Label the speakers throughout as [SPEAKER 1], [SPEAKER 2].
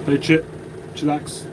[SPEAKER 1] Hey Chip, chillax.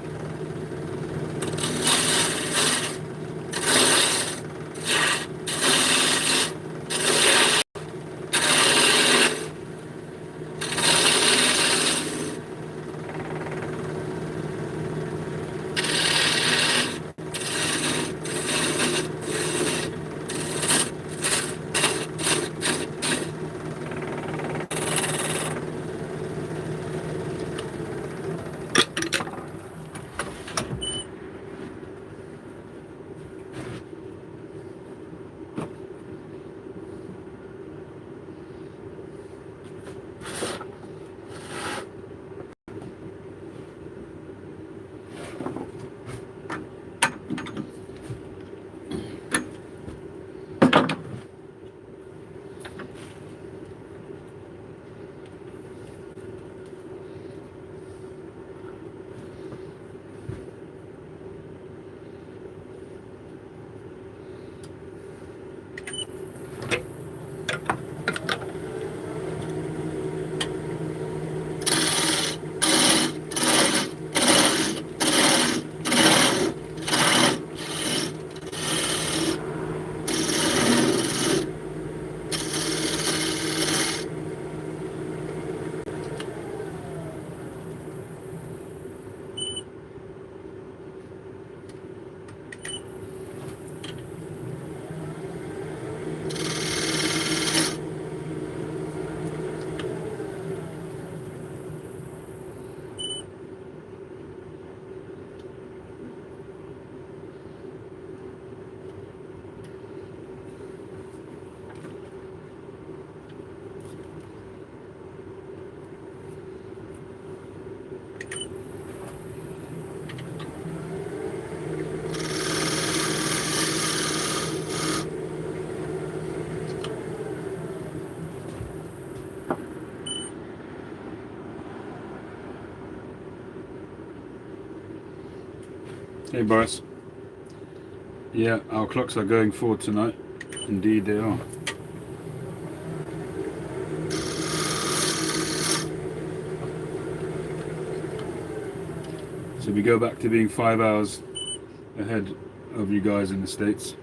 [SPEAKER 1] Hey Boris. Yeah, our clocks are going forward tonight. Indeed they are. So we go back to being 5 hours ahead of you guys in the States.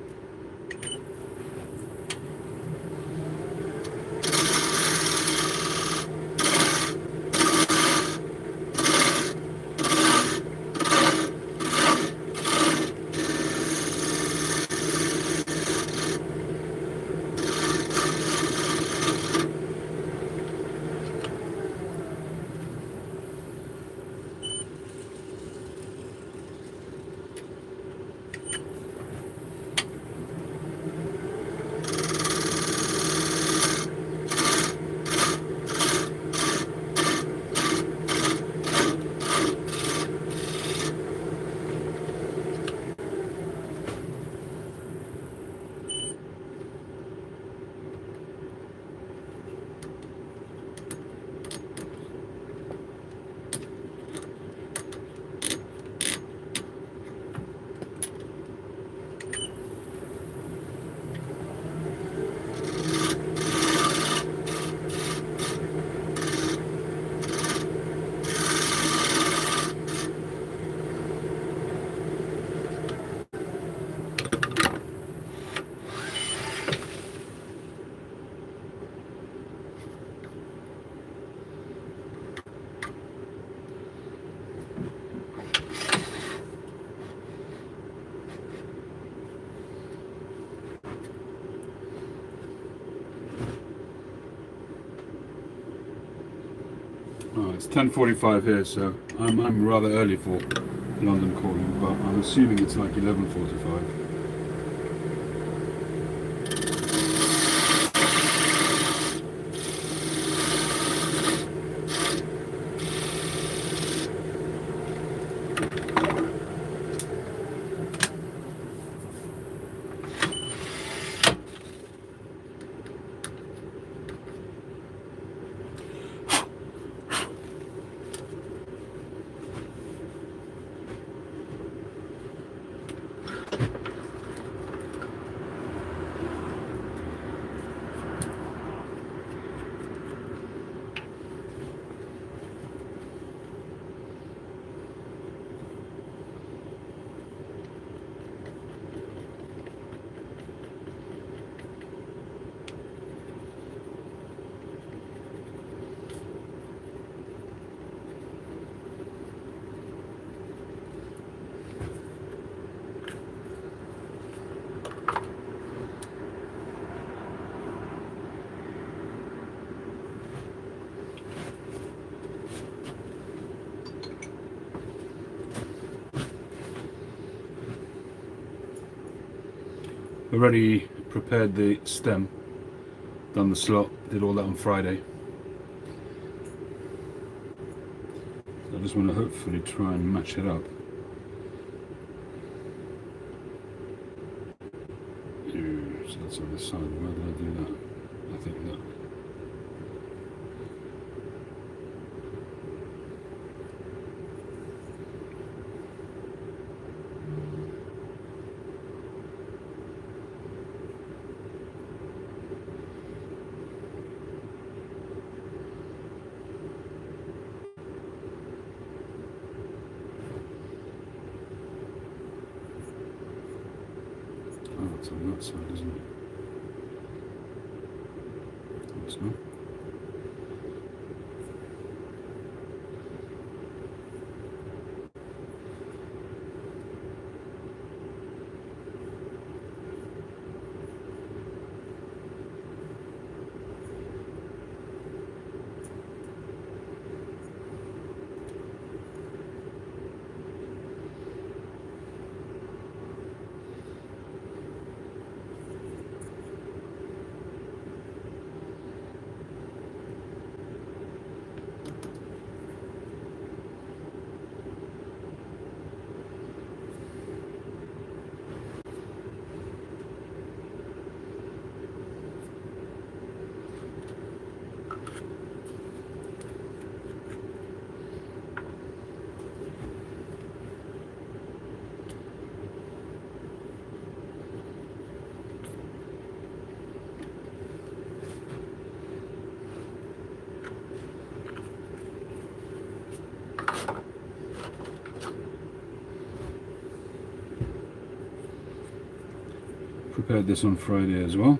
[SPEAKER 1] Oh, it's 10:45 here, so I'm rather early for London calling, but I'm assuming it's like 11:45. already prepared the stem, done the slot, did all that on Friday. So I just want to hopefully try and match it up. So that's on this side. Where did I do that? I think that. Oh, it's on that side, isn't it? It's not. Prepared this on Friday as well.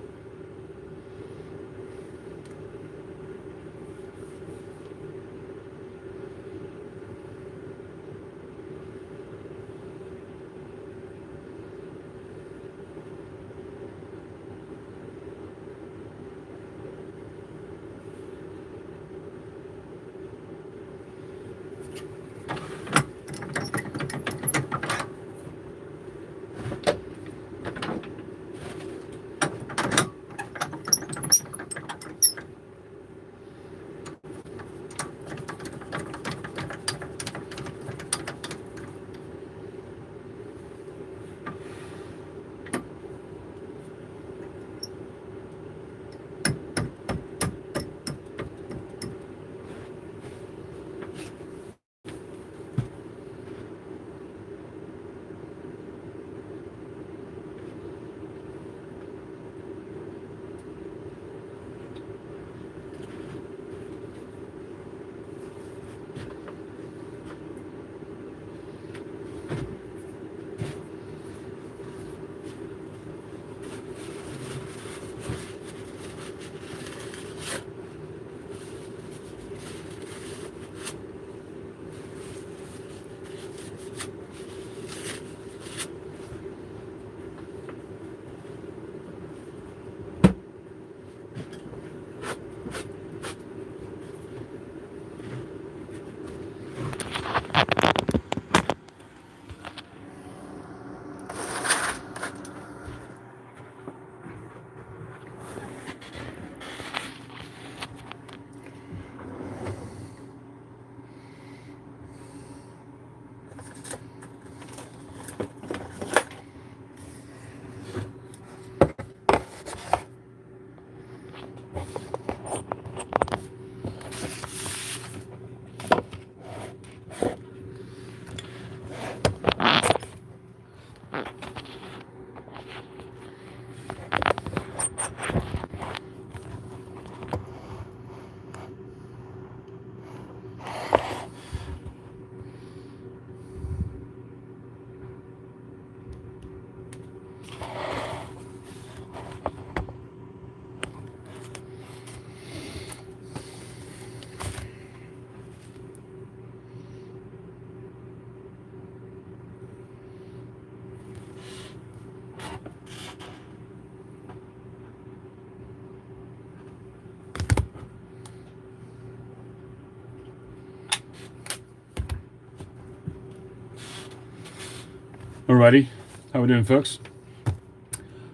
[SPEAKER 1] Alrighty, how we doing, folks?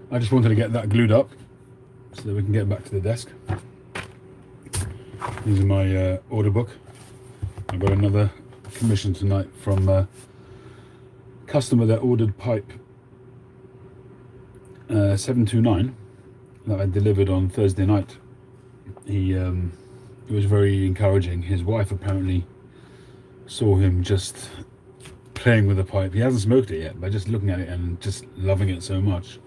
[SPEAKER 1] I just wanted to get that glued up so that we can get back to the desk. This is my order book. I've got another commission tonight from a customer that ordered pipe 729 that I delivered on Thursday night. It was very encouraging. His wife apparently saw him just playing with the pipe. He hasn't smoked it yet, but just looking at it and just loving it so much,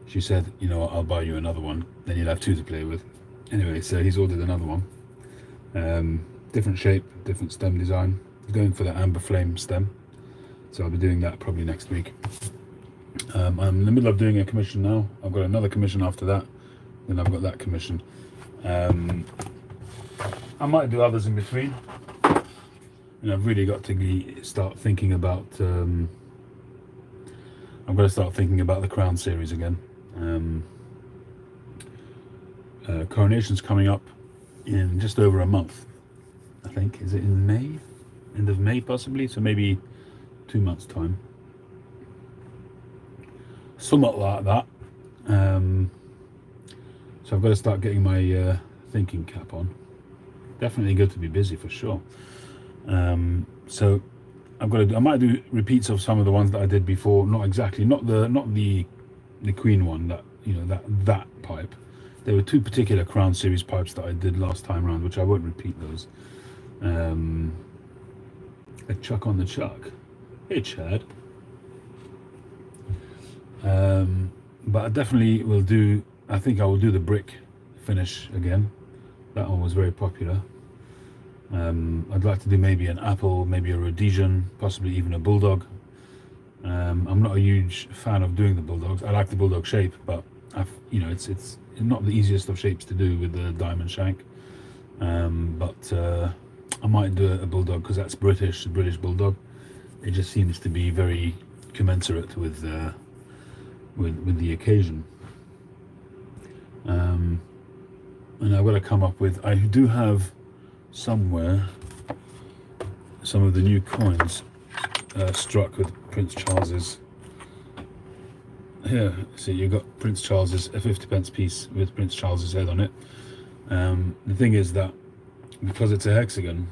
[SPEAKER 1] she said, you know what, I'll buy you another one, then you'll have two to play with. Anyway, so he's ordered another one. Different shape, different stem design. He's going for the amber flame stem, so I'll be doing that probably next week. I'm in the middle of doing a commission now. I've got another commission after that, then I've got that commission. I might do others in between, and I've really got to start thinking about I've got to start thinking about the Crown series again. Coronation's coming up in just over a month, I think. Is it in May? End of May possibly, so maybe 2 months time, somewhat like that. So I've got to start getting my thinking cap on. Definitely good to be busy for sure. So I might do repeats of some of the ones that I did before. Not exactly, not the Queen one, that, you know, that pipe. There were two particular Crown series pipes that I did last time around, which I won't repeat those. A chuck on the chuck. Hey Chad. But I definitely will do, I think I will do the brick finish again. That one was very popular. I'd like to do maybe an apple, maybe a Rhodesian, possibly even a bulldog. I'm not a huge fan of doing the bulldogs. I like the bulldog shape, but it's not the easiest of shapes to do with the diamond shank. But I might do a bulldog because that's British bulldog. It just seems to be very commensurate with the occasion. And I've got to come up with, I do have somewhere some of the new coins struck with Prince Charles's. Here, see, you've got Prince Charles's, a 50p piece with Prince Charles's head on it. The thing is that because it's a hexagon,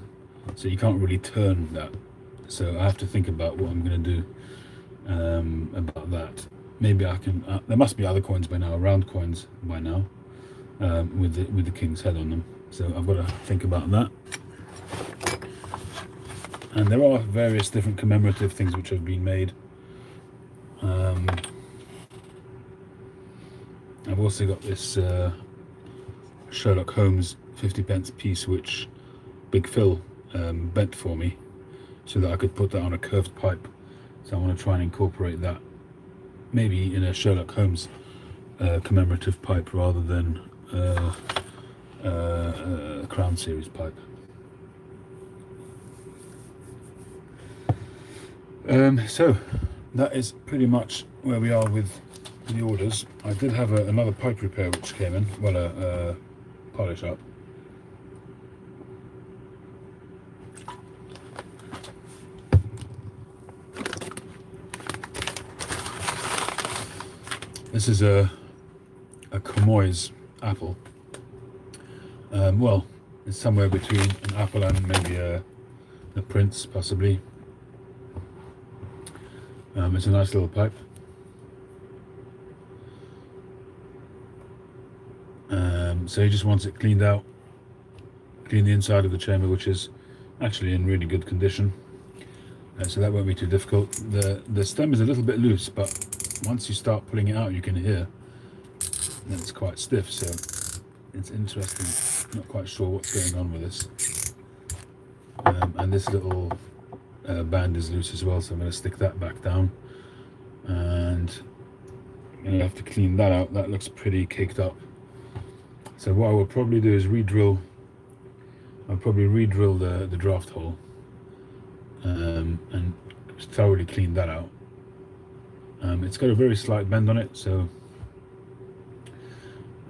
[SPEAKER 1] so you can't really turn that, so I have to think about what I'm going to do about that. Maybe I can, there must be other coins by now, round coins by now, with the king's head on them, so I've got to think about that. And there are various different commemorative things which have been made. I've also got this Sherlock Holmes 50p piece which Big Phil bent for me so that I could put that on a curved pipe. So I want to try and incorporate that maybe in a Sherlock Holmes commemorative pipe rather than a Crown series pipe. So that is pretty much where we are with the orders. I did have another pipe repair which came in, well, a polish up. This is a Comoys apple. Well, it's somewhere between an apple and maybe a Prince, possibly. It's a nice little pipe. So he just wants it cleaned out, clean the inside of the chamber, which is actually in really good condition. So that won't be too difficult. The stem is a little bit loose, but once you start pulling it out, you can hear that it's quite stiff. So it's interesting. Not quite sure what's going on with this. And this little band is loose as well, so I'm going to stick that back down, and I'm going to have to clean that out. That looks pretty caked up. So what I will probably do is I'll probably re-drill the draft hole and thoroughly clean that out. It's got a very slight bend on it, so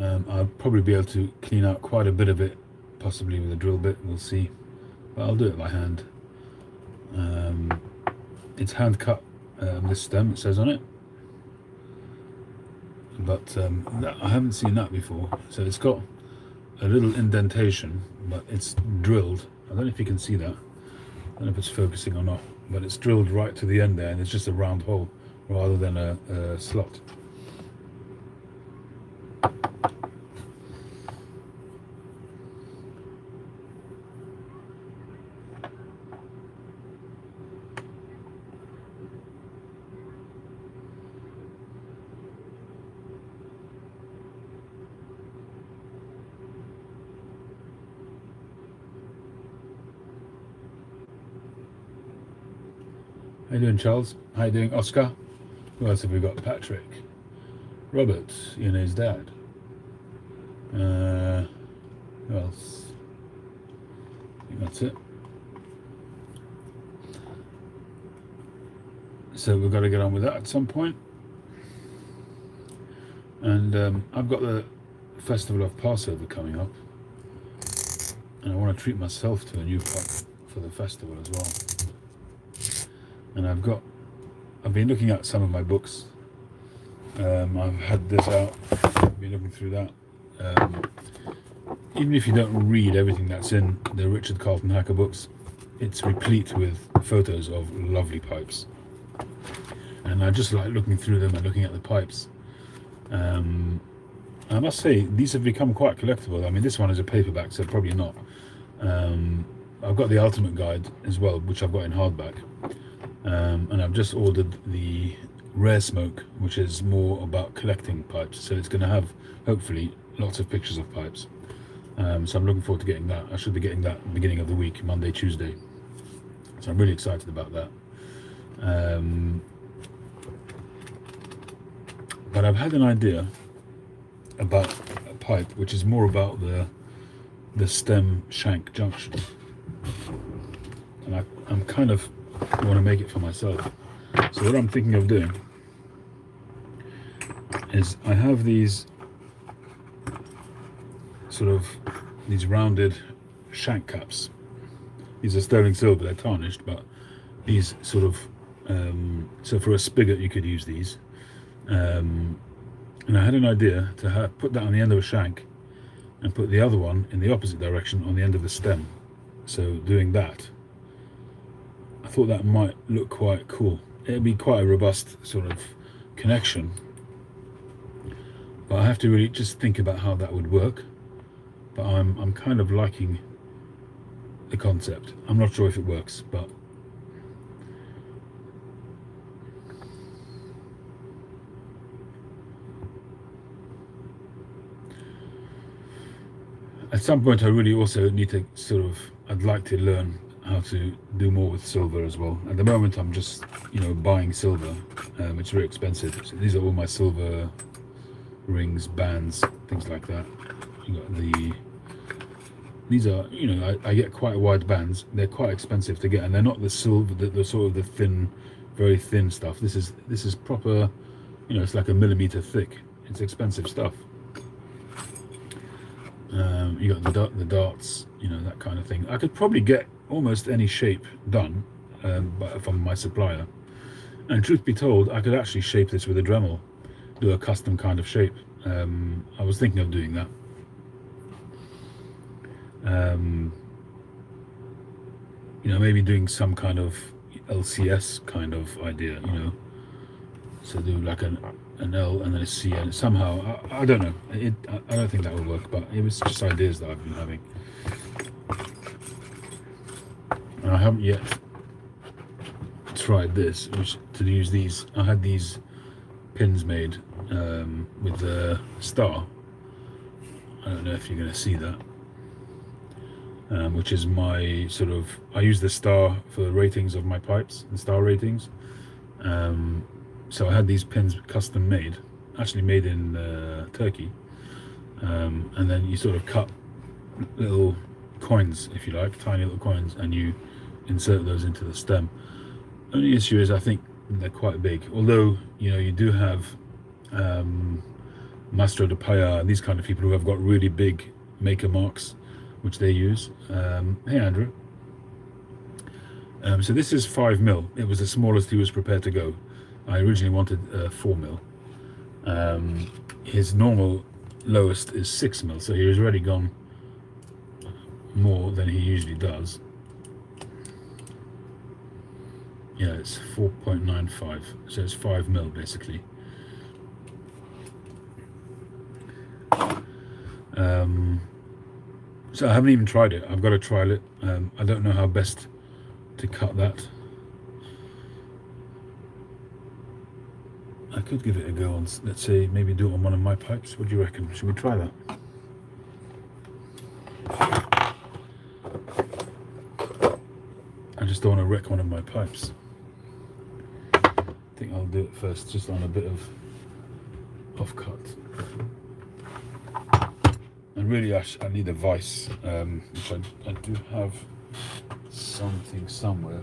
[SPEAKER 1] I'll probably be able to clean out quite a bit of it, possibly with a drill bit, we'll see, but I'll do it by hand. It's hand cut, this stem, it says on it. but I haven't seen that before. So it's got a little indentation, but it's drilled. I don't know if you can see that. I don't know if it's focusing or not, but it's drilled right to the end there, and it's just a round hole rather than a slot. How you doing, Charles? How you doing, Oscar? Who else have we got? Patrick, Robert, his dad. Who else? I think that's it. So we've got to get on with that at some point. And I've got the Festival of Passover coming up, and I want to treat myself to a new pipe for the festival as well. And I've been looking at some of my books. I've had this out, I've been looking through that. Even if you don't read everything that's in the Richard Carlton Hacker books, it's replete with photos of lovely pipes. And I just like looking through them and looking at the pipes. I must say, these have become quite collectible. I mean, this one is a paperback, so probably not. I've got the Ultimate Guide as well, which I've got in hardback. And I've just ordered the Rare Smoke, which is more about collecting pipes. So it's going to have, hopefully, lots of pictures of pipes. So I'm looking forward to getting that. I should be getting that at the beginning of the week, Monday, Tuesday. So I'm really excited about that. But I've had an idea about a pipe which is more about the stem shank junction. And I'm kind of want to make it for myself. So what I'm thinking of doing is I have these sort of these rounded shank caps. These are sterling silver, they're tarnished, but these sort of so for a spigot you could use these. And I had an idea to put that on the end of a shank and put the other one in the opposite direction on the end of the stem. So doing that, I thought that might look quite cool. It'd be quite a robust sort of connection, but I have to really just think about how that would work. But I'm kind of liking the concept. I'm not sure if it works, but at some point I really also need to I'd like to learn how to do more with silver as well. At the moment I'm just buying silver. It's very expensive. So these are all my silver rings, bands, things like that. You got these are I get quite wide bands. They're quite expensive to get, and they're not the silver, the sort of the thin, very thin stuff. This is proper, it's like a millimeter thick. It's expensive stuff. You got the darts, that kind of thing. I could probably get almost any shape done from my supplier, and truth be told, I could actually shape this with a Dremel, do a custom kind of shape. I was thinking of doing that. Maybe doing some kind of LCS kind of idea, so do like an L and then a C, and somehow I don't know. I don't think that will work, but it was just ideas that I've been having, and I haven't yet tried this. Which to use these, I had these pins made with the star. I don't know if you're going to see that. Which is my I use the star for the ratings of my pipes, the star ratings. So I had these pins custom made, actually made in Turkey, and then you sort of cut little coins, if you like, tiny little coins, and you insert those into the stem. Only issue is I think they're quite big, although you do have Mastro de Paya and these kind of people who have got really big maker marks which they use. Hey Andrew. So this is 5mm. It was the smallest he was prepared to go. I originally wanted 4mm. His normal lowest is 6 mil, so he's already gone more than he usually does. Yeah, it's 4.95, so it's 5 mil basically. So I haven't even tried it. I've got to trial it. I don't know how best to cut that. I could give it a go on, let's say, maybe do it on one of my pipes. What do you reckon? Should we try that? I just don't want to wreck one of my pipes. I think I'll do it first, just on a bit of off cut. And really, I need a vise, which I do have something somewhere.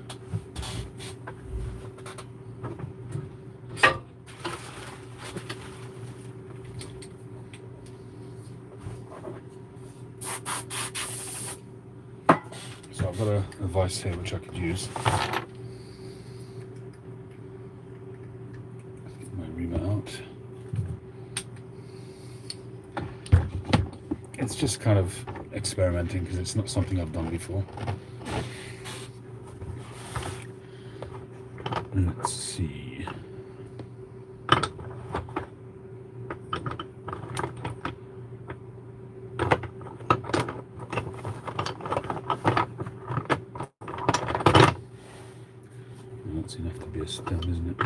[SPEAKER 1] So I've got a vise here which I could use. Get my reamer out. It's just kind of experimenting because it's not something I've done before. Let's see. That's enough to be a stem, isn't it?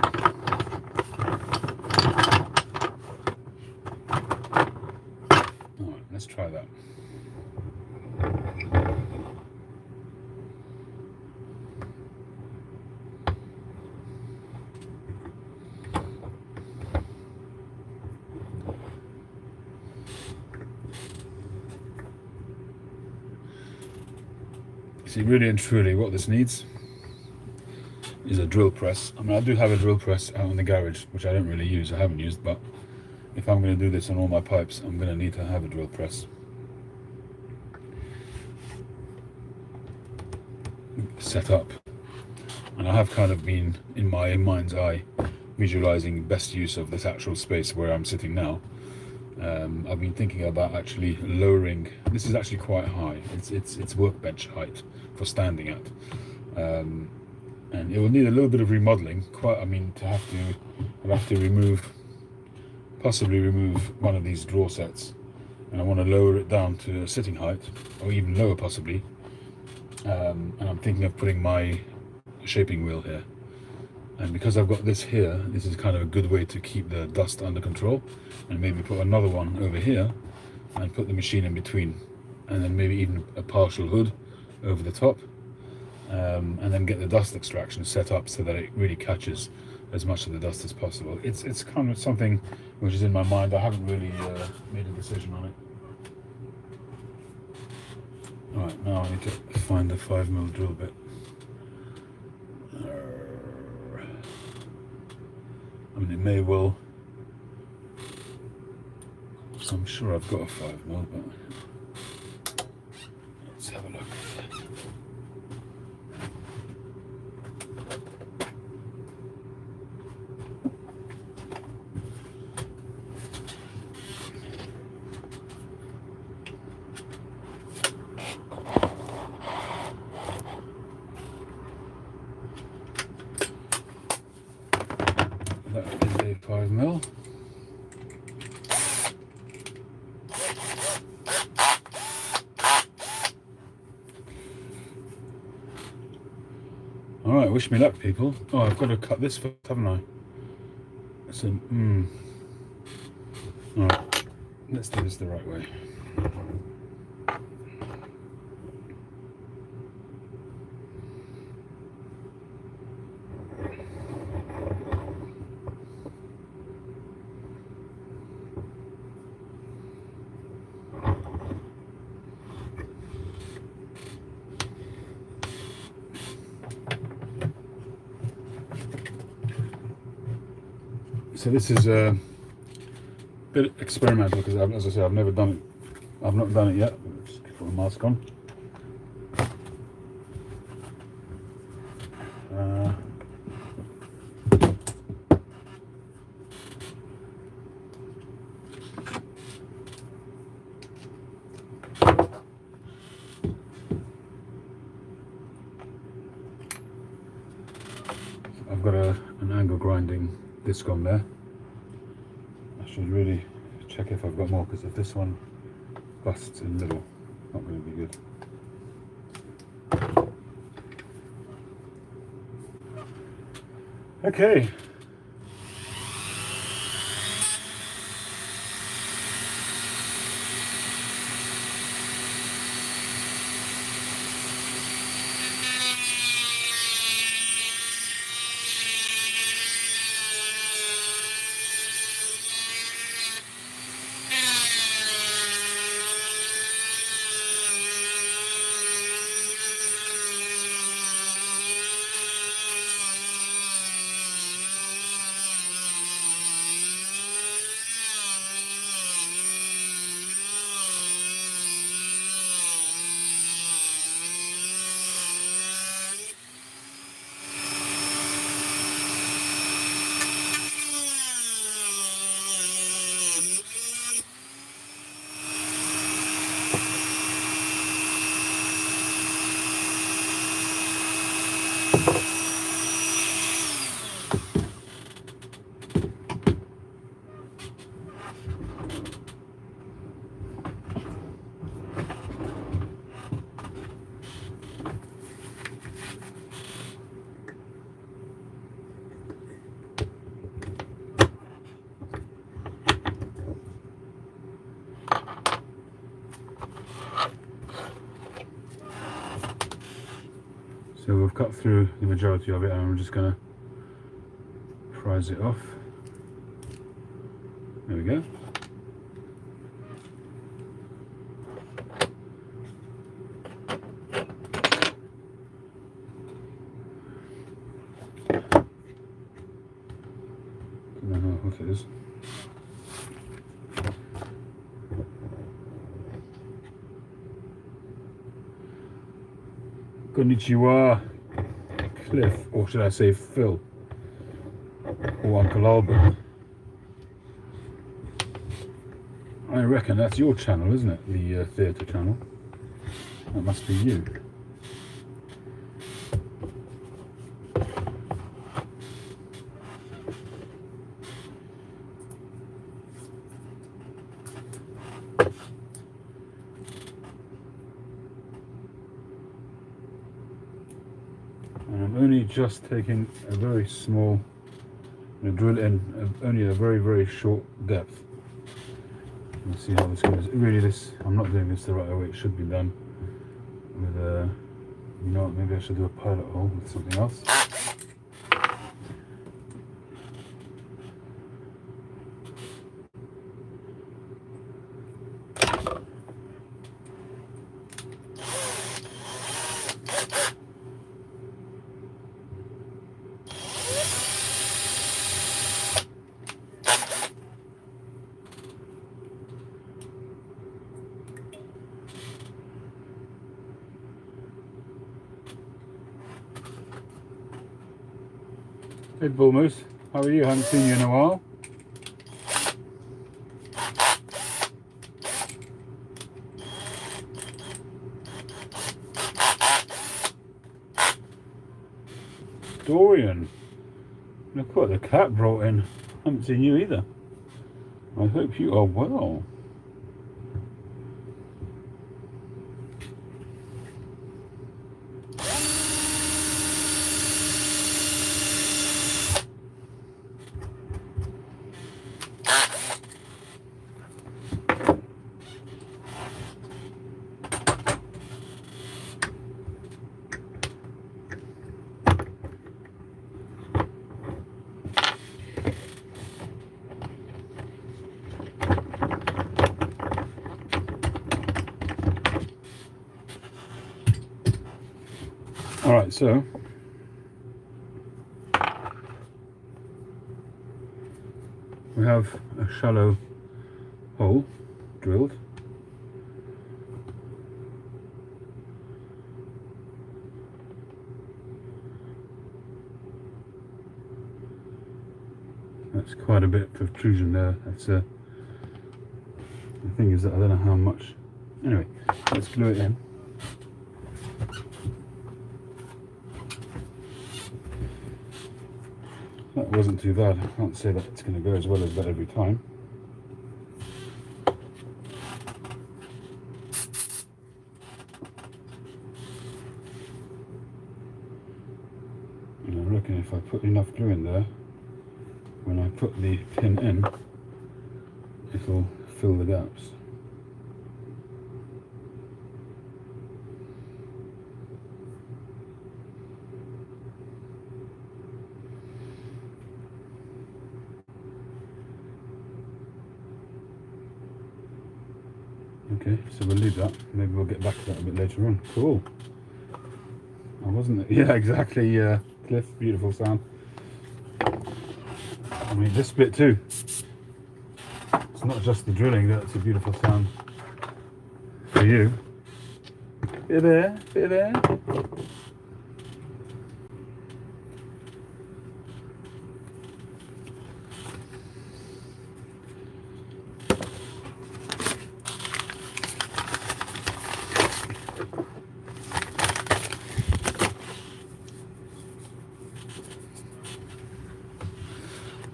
[SPEAKER 1] Alright, let's try that. See, really and truly what this needs is a drill press. I mean, I do have a drill press out in the garage, which I don't really use, I haven't used, but if I'm going to do this on all my pipes, I'm going to need to have a drill press. Set up. And I have kind of been, in my mind's eye, visualizing best use of this actual space where I'm sitting now. I've been thinking about actually lowering. This is actually quite high. It's workbench height for standing at, and it will need a little bit of remodeling. I'll have to possibly remove one of these drawer sets, and I want to lower it down to a sitting height, or even lower possibly. And I'm thinking of putting my shaping wheel here. And because I've got this here, this is kind of a good way to keep the dust under control, and maybe put another one over here and put the machine in between, and then maybe even a partial hood over the top, and then get the dust extraction set up so that it really catches as much of the dust as possible. It's kind of something which is in my mind. I haven't really made a decision on it. Alright, now I need to find a 5mm drill bit. I mean, it may well. I'm sure I've got a 5mm, but let's have a look. That is a 5mm. Alright, wish me luck, people. Oh, I've got to cut this first, haven't I? So, Alright, let's do this the right way. So this is a bit experimental because, as I say, I've never done it. I've not done it yet. Just put my mask on. I've got an angle grinding disc on there. I should really check if I've got more, because if this one busts in the middle, not going to be good. Okay. So we've cut through the majority of it, and I'm just going to prise it off. There we go. Don't know how hot it is. Konnichiwa, Cliff, or should I say Phil, or Uncle Albert. I reckon that's your channel, isn't it? The theatre channel. That must be you. And I'm only just taking a very small drill in, only a very, very short depth. Let's see how this goes. Really, I'm not doing this the right way. It should be done with you know what, maybe I should do a pilot hole with something else. Hey Bull Moose, how are you? Haven't seen you in a while. Dorian, look what the cat brought in. Haven't seen you either. I hope you are well. Alright, so we have a shallow hole drilled. That's quite a bit of protrusion there. That's the thing is that I don't know how much. Anyway, let's glue it in. That wasn't too bad. I can't say that it's going to go as well as that every time. And I reckon if I put enough glue in there, when I put the pin in, it'll fill the gaps. Okay, so we'll leave that. Maybe we'll get back to that a bit later on. Cool. I wasn't it? Yeah, exactly. Cliff, beautiful sound. I mean, this bit too. It's not just the drilling that's a beautiful sound for you. Bit there, bit there.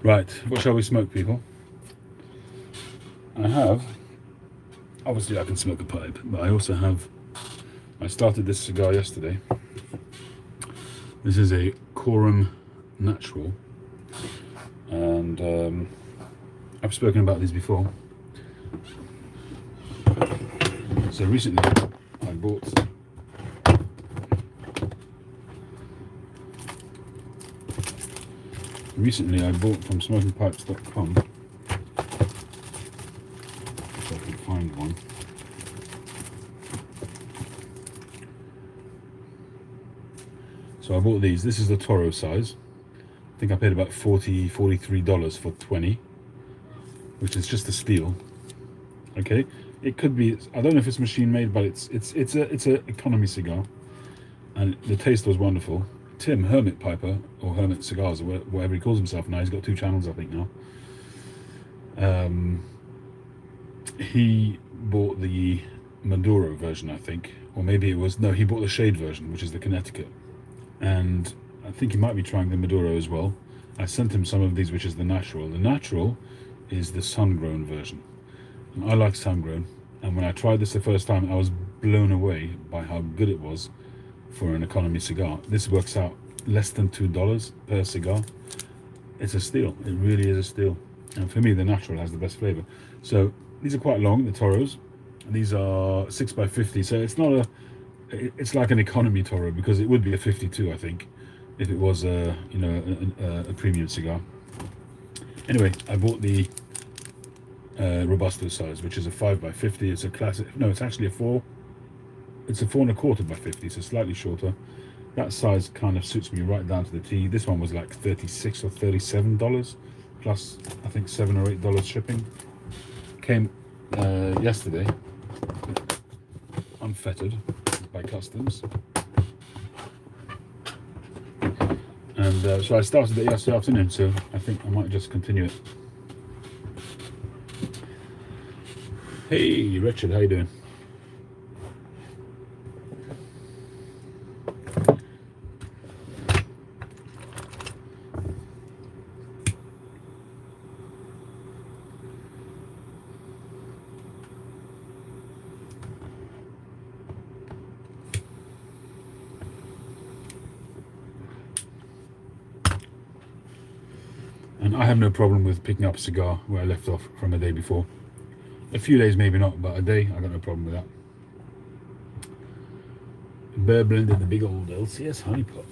[SPEAKER 1] Right, what shall we smoke, people? Obviously I can smoke a pipe, but I started this cigar yesterday. This is a Quorum Natural, and I've spoken about these before. So recently I bought from smokingpipes.com, if I can find one. So I bought these. This is the Toro size. I think I paid about $43 for 20, which is just a steal. Okay, it could be. I don't know if it's machine made, but it's a economy cigar, and the taste was wonderful. Tim Hermit Piper, or Hermit Cigars, or whatever he calls himself now. He's got 2 channels, I think, now. He bought the Maduro version, I think, or maybe it was, no, he bought the shade version, which is the Connecticut, and I think he might be trying the Maduro as well. I sent him some of these, which is the natural. The natural is the sun-grown version, and I like sun-grown, and when I tried this the first time, I was blown away by how good it was for an economy cigar. This works out less than $2 per cigar. It's a steal. It really is a steal. And for me, the natural has the best flavor. So these are quite long, the Toros. These are 6x50, so it's not it's like an economy Toro, because it would be a 52, I think, if it was a premium cigar. Anyway, I bought the Robusto size, which is a 5x50. It's a classic. No, it's actually a 4. It's a 4 1/4 by 50, so slightly shorter. That size kind of suits me right down to the T. This one was like $36 or $37, plus I think $7 or $8 shipping. Came yesterday, unfettered by customs, and so I started it yesterday afternoon. So I think I might just continue it. Hey, Richard, how you doing? And I have no problem with picking up a cigar where I left off from a day before. A few days maybe not, but a day, I got no problem with that. Bear blended the big old LCS honey pot.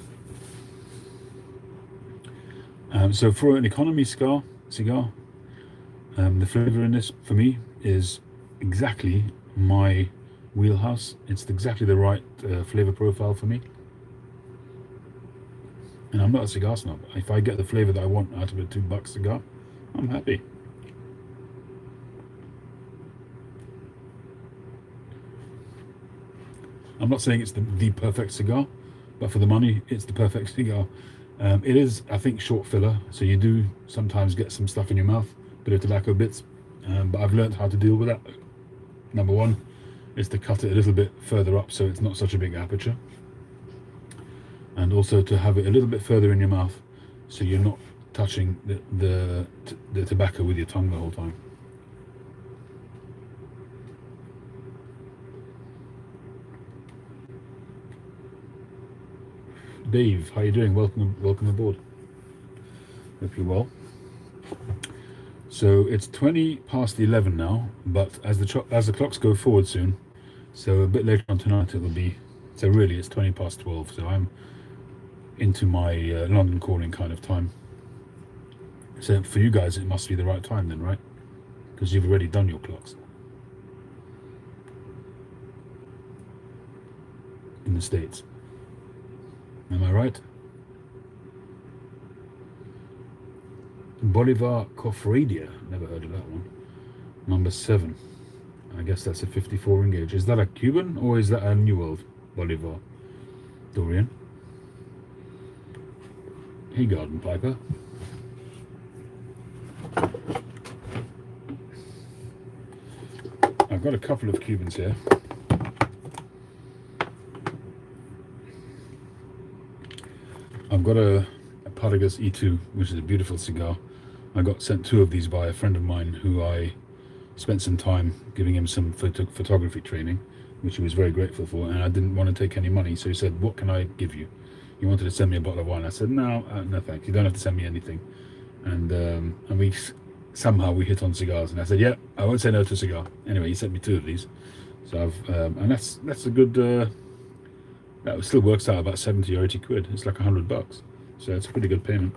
[SPEAKER 1] So for an economy cigar, the flavor in this for me is exactly my wheelhouse. It's exactly the right flavor profile for me. And I'm not a cigar snob. If I get the flavor that I want out of a $2 cigar, I'm happy. I'm not saying it's the perfect cigar, but for the money, it's the perfect cigar. It is, I think, short filler, so you do sometimes get some stuff in your mouth, bit of tobacco bits, but I've learned how to deal with that. Number one is to cut it a little bit further up so it's not such a big aperture, and also to have it a little bit further in your mouth so you're not touching the tobacco with your tongue the whole time. Dave, how you doing? Welcome aboard. Hope you're well. So it's 20 past 11 now, but as the clocks go forward soon, so a bit later on tonight it'll be. So really, it's 20 past 12. So I'm into my London calling kind of time. So for you guys, it must be the right time then, right? Because you've already done your clocks in the States. Am I right? Bolivar Cofradia, never heard of that one. Number 7. I guess that's a 54 ring gauge. Is that a Cuban or is that a New World Bolivar? Dorian. Hey, Garden Piper. I've got a couple of Cubans here. I've got a Partagas E2, which is a beautiful cigar. I got sent 2 of these by a friend of mine who I spent some time giving him some photography training, which he was very grateful for, and I didn't want to take any money, so he said, what can I give you? He wanted to send me a bottle of wine. I said, no thanks, you don't have to send me anything. And we somehow we hit on cigars, and I said, yeah, I won't say no to a cigar. Anyway, he sent me 2 of these, so I've and that's a good that still works out about 70 or 80 quid. It's like $100, so it's a pretty good payment.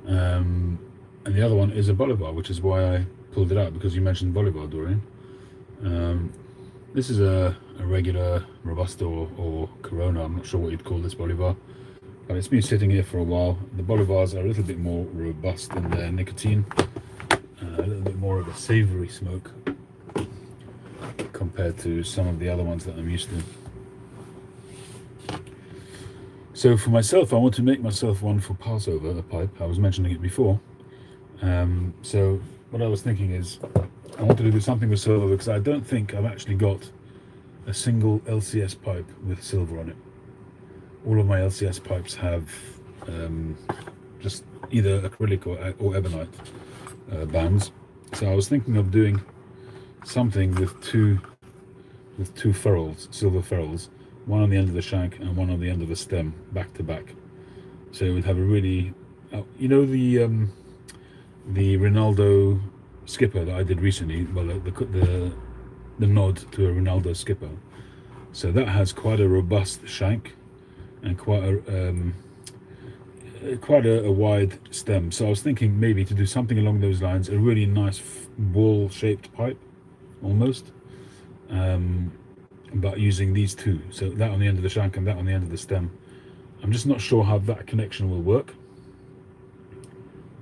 [SPEAKER 1] And the other one is a Bolivar, which is why I pulled it out, because you mentioned Bolivar, Dorian. This is a regular Robusto or Corona. I'm not sure what you'd call this Bolivar, but it's been sitting here for a while. The Bolivars are a little bit more robust in their nicotine, a little bit more of a savory smoke compared to some of the other ones that I'm used to. So for myself, I want to make myself one for Passover, a pipe. I was mentioning it before. So what I was thinking is I wanted to do something with silver, because I don't think I've actually got a single LCS pipe with silver on it. All of my LCS pipes have just either acrylic or ebonite bands. So I was thinking of doing something with two ferrules, silver ferrules, one on the end of the shank and one on the end of the stem, back to back. So it would have a really, you know, the Ronaldo skipper that I did recently. Well, the nod to a Ronaldo skipper. So that has quite a robust shank and quite a wide stem. So I was thinking maybe to do something along those lines, a really nice ball-shaped pipe, almost. But using these 2, so that on the end of the shank and that on the end of the stem. I'm just not sure how that connection will work,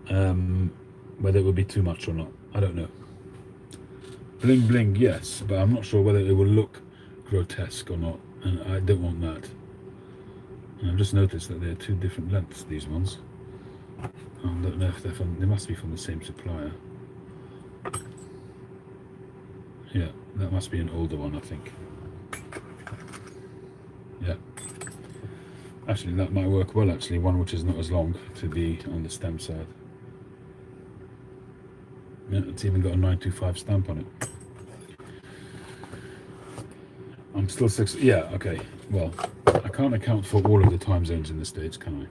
[SPEAKER 1] whether it will be too much or not. I don't know. Bling bling, yes, but I'm not sure whether it will look grotesque or not, and I don't want that. And I've just noticed that they're 2 different lengths, these ones. I don't know if they're they must be from the same supplier. Yeah, that must be an older one, I think. Yeah, actually that might work well, actually, one which is not as long to be on the stem side. Yeah, it's even got a 925 stamp on it. I'm still 6. Yeah, okay, well, I can't account for all of the time zones in the States, can I?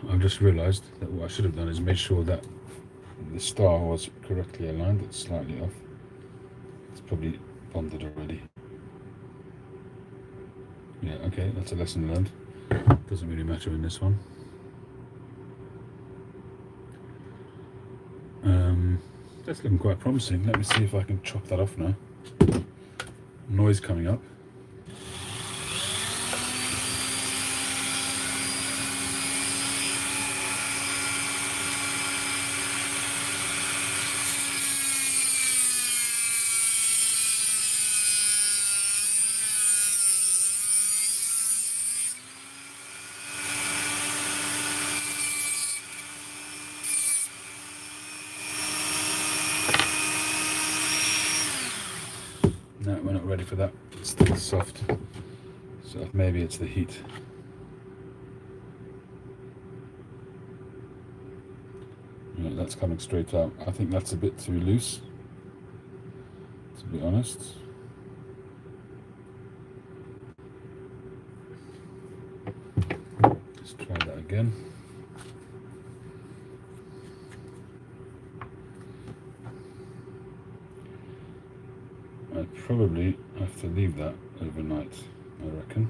[SPEAKER 1] I've just realised that what I should have done is made sure that the star was correctly aligned. It's slightly off. It's probably bonded already. Yeah, okay, that's a lesson learned. Doesn't really matter in this one. That's looking quite promising. Let me see if I can chop that off now. Noise coming up. No, we're not ready for that. It's still soft. So maybe it's the heat. No, that's coming straight out. I think that's a bit too loose, to be honest. Let's try that again. I probably have to leave that overnight, I reckon.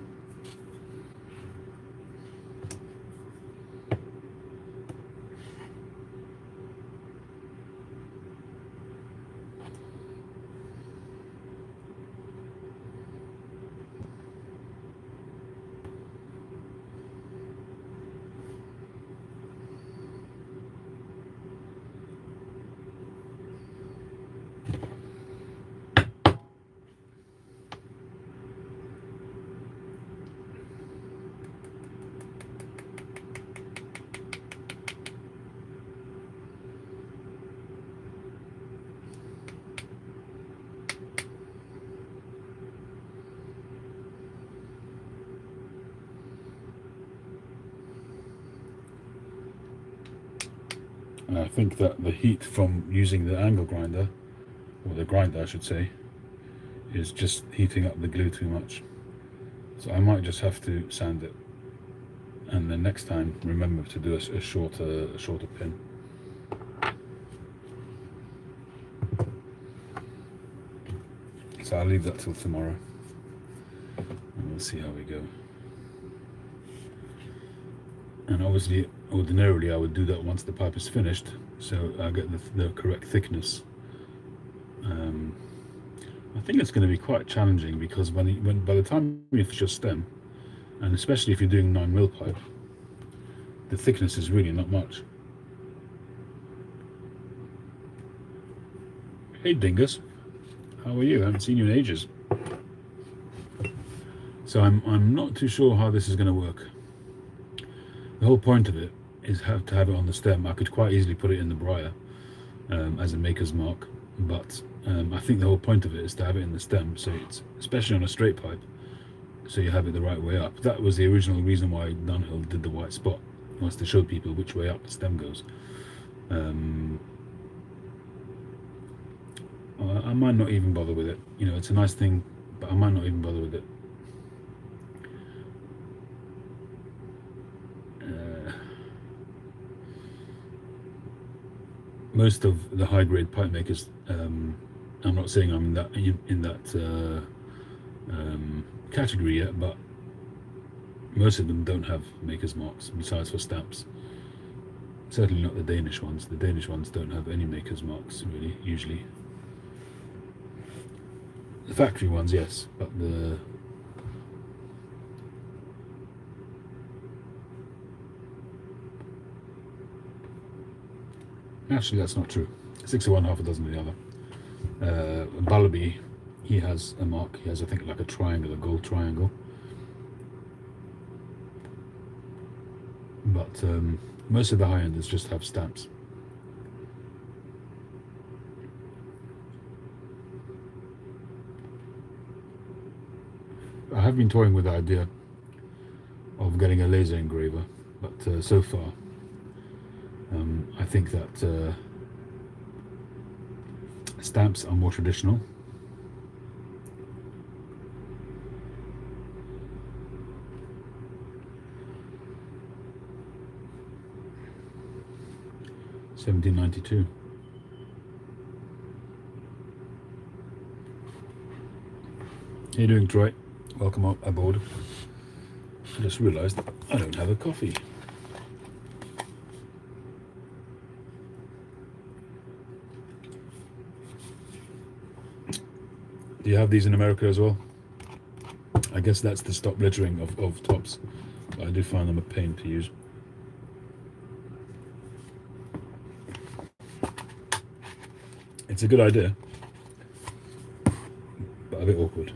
[SPEAKER 1] And I think that the heat from using the angle grinder, or the grinder I should say, is just heating up the glue too much. So I might just have to sand it, and then next time remember to do a shorter pin. So I'll leave that till tomorrow, and we'll see how we go. And obviously, ordinarily I would do that once the pipe is finished, so I get the correct thickness. I think it's going to be quite challenging, because by the time you finish your stem, and especially if you're doing 9mm pipe, the thickness is really not much. Hey Dingus, how are you? I haven't seen you in ages. So I'm not too sure how this is going to work. The whole point of it is to have it on the stem. I could quite easily put it in the briar as a maker's mark, but I think the whole point of it is to have it in the stem, so it's, especially on a straight pipe, so you have it the right way up. That was the original reason why Dunhill did the white spot, was to show people which way up the stem goes. I might not even bother with it. You know, it's a nice thing, but I might not even bother with it. Most of the high-grade pipe makers, I'm not saying I'm in that category yet, but most of them don't have maker's marks besides for stamps. Certainly not the Danish ones. The Danish ones don't have any maker's marks, really, usually. The factory ones, yes, but the... Actually, that's not true. 6 of one, half a dozen of the other. Ballaby, he has a mark. He has, I think, like a triangle, a gold triangle. But most of the high-enders just have stamps. I have been toying with the idea of getting a laser engraver, but so far I think that stamps are more traditional. $17.92. How you doing, Troy? Welcome aboard. I just realised I don't have a coffee. Do you have these in America as well? I guess that's to stop littering of tops, but I do find them a pain to use. It's a good idea, but a bit awkward.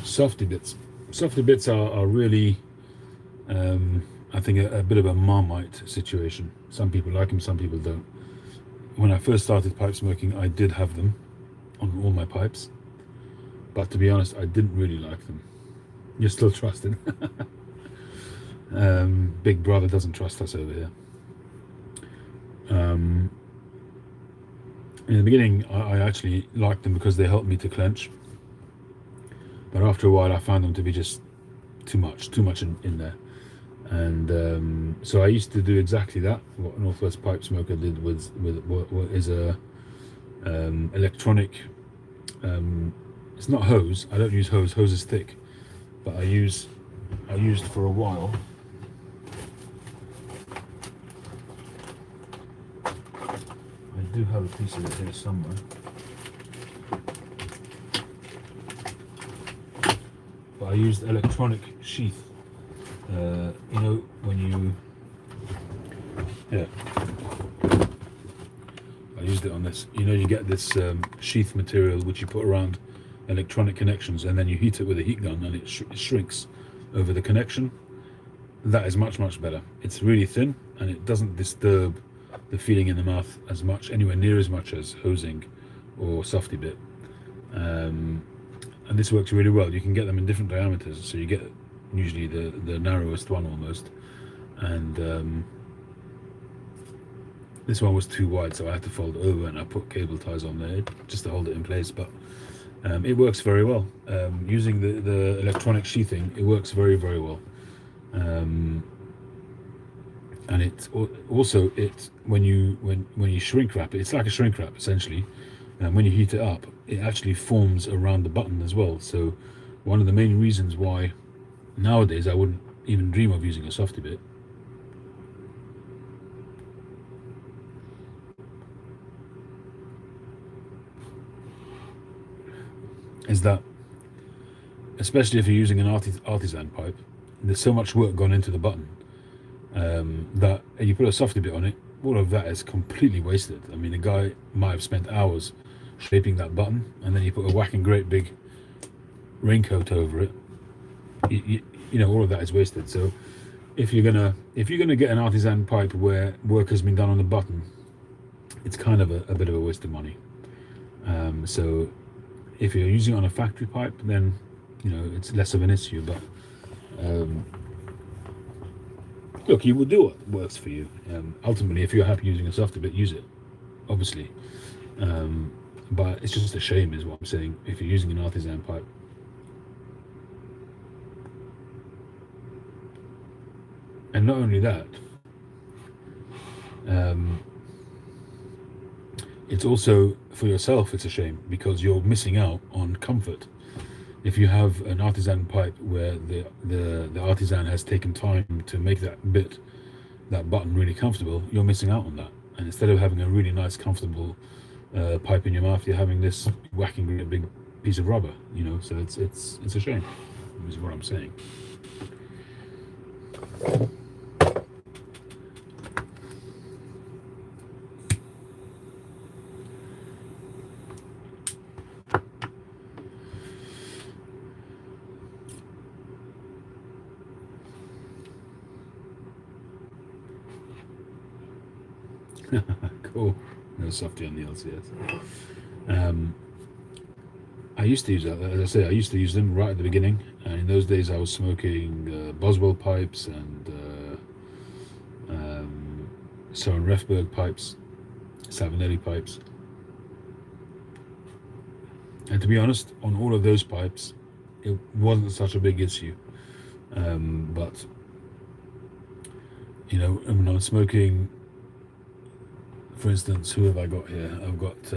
[SPEAKER 1] Softie bits. Softie bits are really, I think, a bit of a Marmite situation. Some people like them, some people don't. When I first started pipe smoking, I did have them on all my pipes, but to be honest, I didn't really like them. You're still trusted. Big brother doesn't trust us over here. In the beginning, I actually liked them because they helped me to clench, but after a while I found them to be just too much in there. And so I used to do exactly that, what Northwest Pipe Smoker did with what is a electronic, it's not hose. I don't use hose is thick, but I used for a while, I do have a piece of it here somewhere, but I used electronic sheath. You know, when you, yeah, I used it on this. You know, you get this sheath material which you put around electronic connections, and then you heat it with a heat gun, and it shrinks over the connection. That is much better. It's really thin, and it doesn't disturb the feeling in the mouth as much, anywhere near as much as hosing or Softie bit. And this works really well. You can get them in different diameters, so you get usually the narrowest one almost, and this one was too wide, so I had to fold it over, and I put cable ties on there just to hold it in place. But it works very well. Using the electronic sheathing, it works very well. And it also, when you shrink wrap it, it's like a shrink wrap essentially, and when you heat it up, it actually forms around the button as well. So one of the main reasons why nowadays I wouldn't even dream of using a Softie bit is that, especially if you're using an artisan pipe, there's so much work gone into the button, that you put a Softie bit on it, all of that is completely wasted. I mean, the guy might have spent hours shaping that button, and then you put a whacking great big raincoat over it. You know, all of that is wasted. So if you're gonna get an artisan pipe where work has been done on the button, it's kind of a bit of a waste of money. So if you're using it on a factory pipe, then you know it's less of an issue. But look, you will do what works for you. Ultimately, if you're happy using a Softie bit, use it, obviously. But it's just a shame, is what I'm saying, if you're using an artisan pipe. And not only that, it's also for yourself, it's a shame, because you're missing out on comfort. If you have an artisan pipe where the artisan has taken time to make that button really comfortable, you're missing out on that. And instead of having a really nice comfortable pipe in your mouth, you're having this whacking great big piece of rubber, you know. So it's a shame, is what I'm saying. Cool. No Softie on the LCS. I used to use that, as I say, I used to use them right at the beginning, and in those days I was smoking Boswell pipes and Soren Refberg pipes, Savinelli pipes, and to be honest, on all of those pipes it wasn't such a big issue. But you know, when I'm smoking, for instance, who have I got here? I've got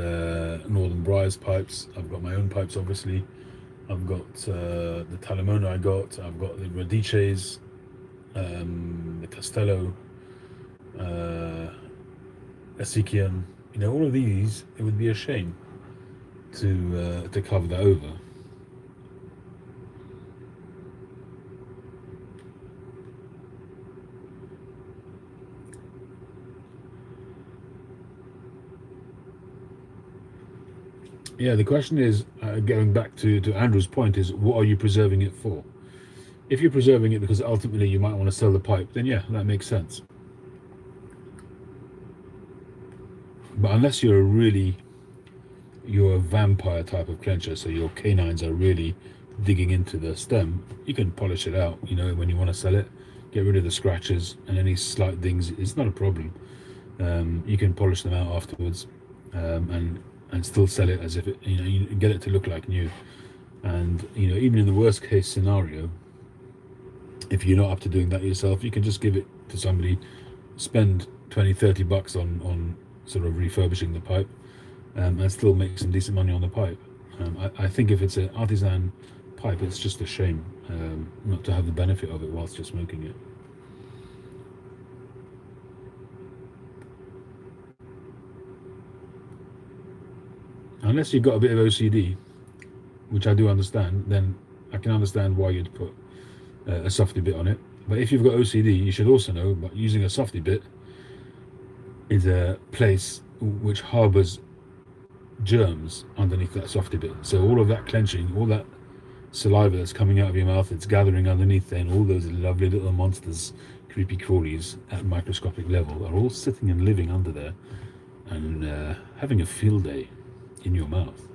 [SPEAKER 1] Northern Briars pipes. I've got my own pipes, obviously. I've got the Talamona I've got the Radices, the Castello, Esikian. You know, all of these, it would be a shame to cover that over. Yeah, the question is, going back to Andrew's point, is what are you preserving it for? If you're preserving it because ultimately you might want to sell the pipe, then yeah, that makes sense. But unless you're a vampire type of clencher, so your canines are really digging into the stem, you can polish it out, when you want to sell it, get rid of the scratches and any slight things. It's not a problem. You can polish them out afterwards, and still sell it as if you get it to look like new. And even in the worst case scenario, if you're not up to doing that yourself, you can just give it to somebody, spend 20-30 bucks on sort of refurbishing the pipe, and still make some decent money on the pipe. I think if it's an artisan pipe, it's just a shame not to have the benefit of it whilst you're smoking it. Unless you've got a bit of OCD, which I do understand, then I can understand why you'd put a Softie bit on it. But if you've got OCD, you should also know that using a Softie bit is a place which harbours germs underneath that Softie bit. So all of that clenching, all that saliva that's coming out of your mouth, it's gathering underneath there, and all those lovely little monsters, creepy crawlies at microscopic level, are all sitting and living under there and having a field day in your mouth.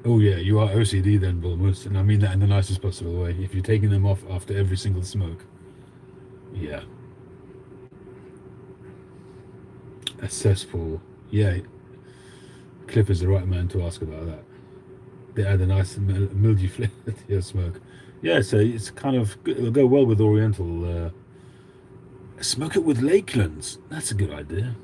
[SPEAKER 1] Oh yeah, you are OCD then, Bulmus, and I mean that in the nicest possible way. If you're taking them off after every single smoke, yeah. A cesspool, yeah. Cliff is the right man to ask about that. They add a nice mildew flavour to your smoke. Yeah, so it's kind of, it'll go well with Oriental. Smoke it with Lakelands. That's a good idea.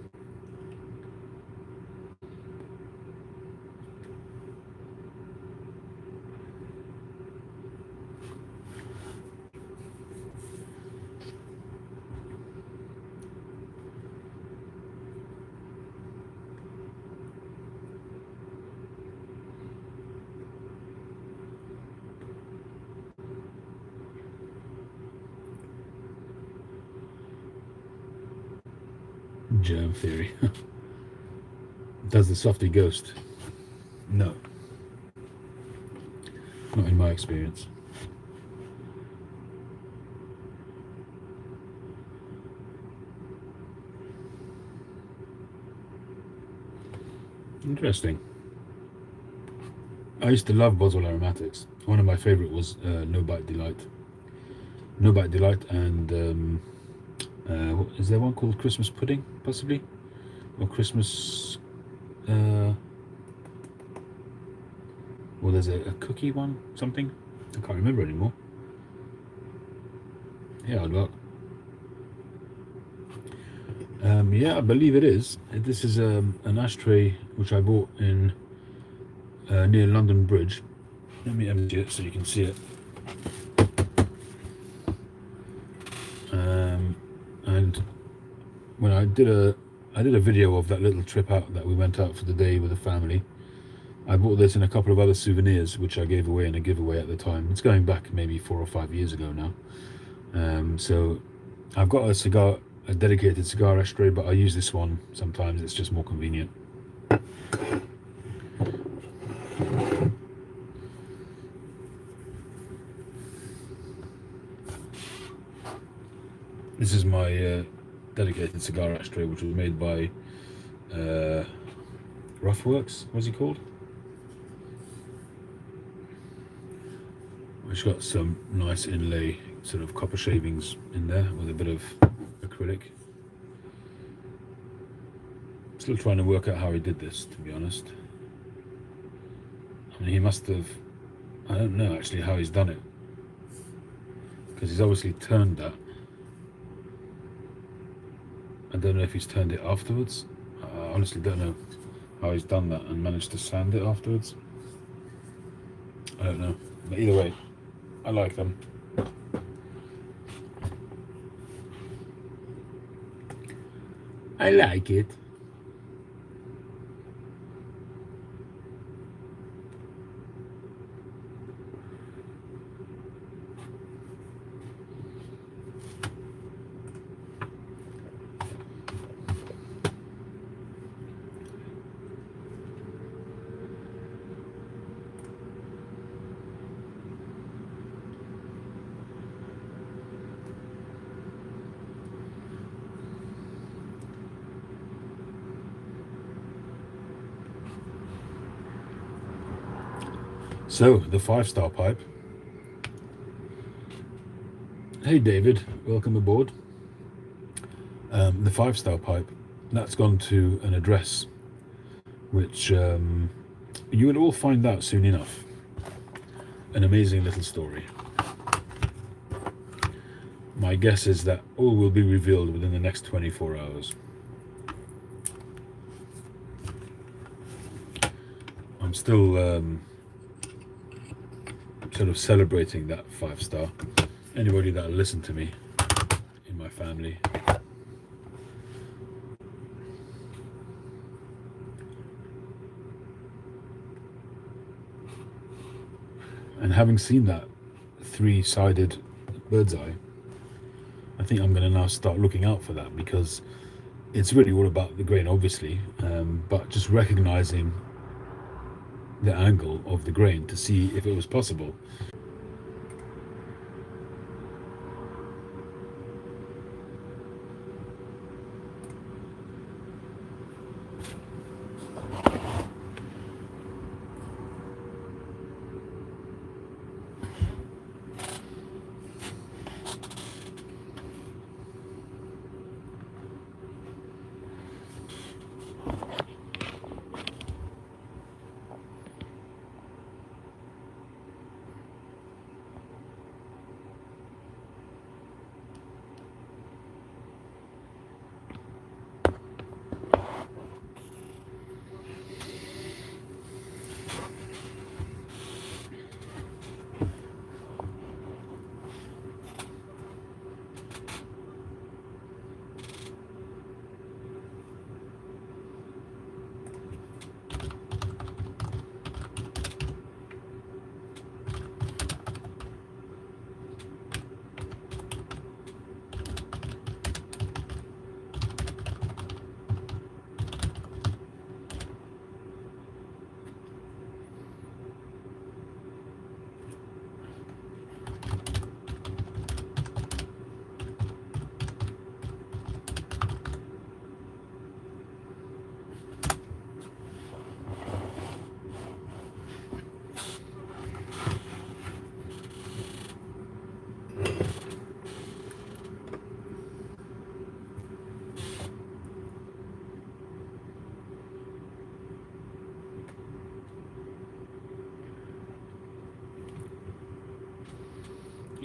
[SPEAKER 1] Germ theory. Does the Softie ghost? No, not in my experience. Interesting. I used to love Boswell Aromatics. One of my favourite was No Bite Delight. No Bite Delight, and is there one called Christmas Pudding, possibly? Or Christmas... well, there's a cookie one, something? I can't remember anymore. Yeah, I'd luck. Yeah, I believe it is. This is an ashtray which I bought in near London Bridge. Let me empty it so you can see it. And when I did a video of that little trip out that we went out for the day with the family, I bought this and a couple of other souvenirs which I gave away in a giveaway at the time. It's going back maybe 4 or 5 years ago now. So I've got a dedicated cigar ashtray, but I use this one sometimes. It's just more convenient. This is my dedicated cigar ashtray, which was made by Roughworks. What's he called? Which got some nice inlay sort of copper shavings in there with a bit of acrylic. Still trying to work out how he did this, to be honest. I mean, he must have... I don't know actually how he's done it, because he's obviously turned that. I don't know if he's turned it afterwards. I honestly don't know how he's done that and managed to sand it afterwards. I don't know. But either way, I like them. I like it. So, the 5-star pipe. Hey David, welcome aboard. The 5-star pipe, that's gone to an address which you will all find out soon enough. An amazing little story. My guess is that all will be revealed within the next 24 hours. I'm still sort of celebrating that 5-star. Anybody that'll listen to me in my family. And having seen that 3-sided bird's eye, I think I'm going to now start looking out for that, because it's really all about the grain, obviously, but just recognizing the angle of the grain to see if it was possible.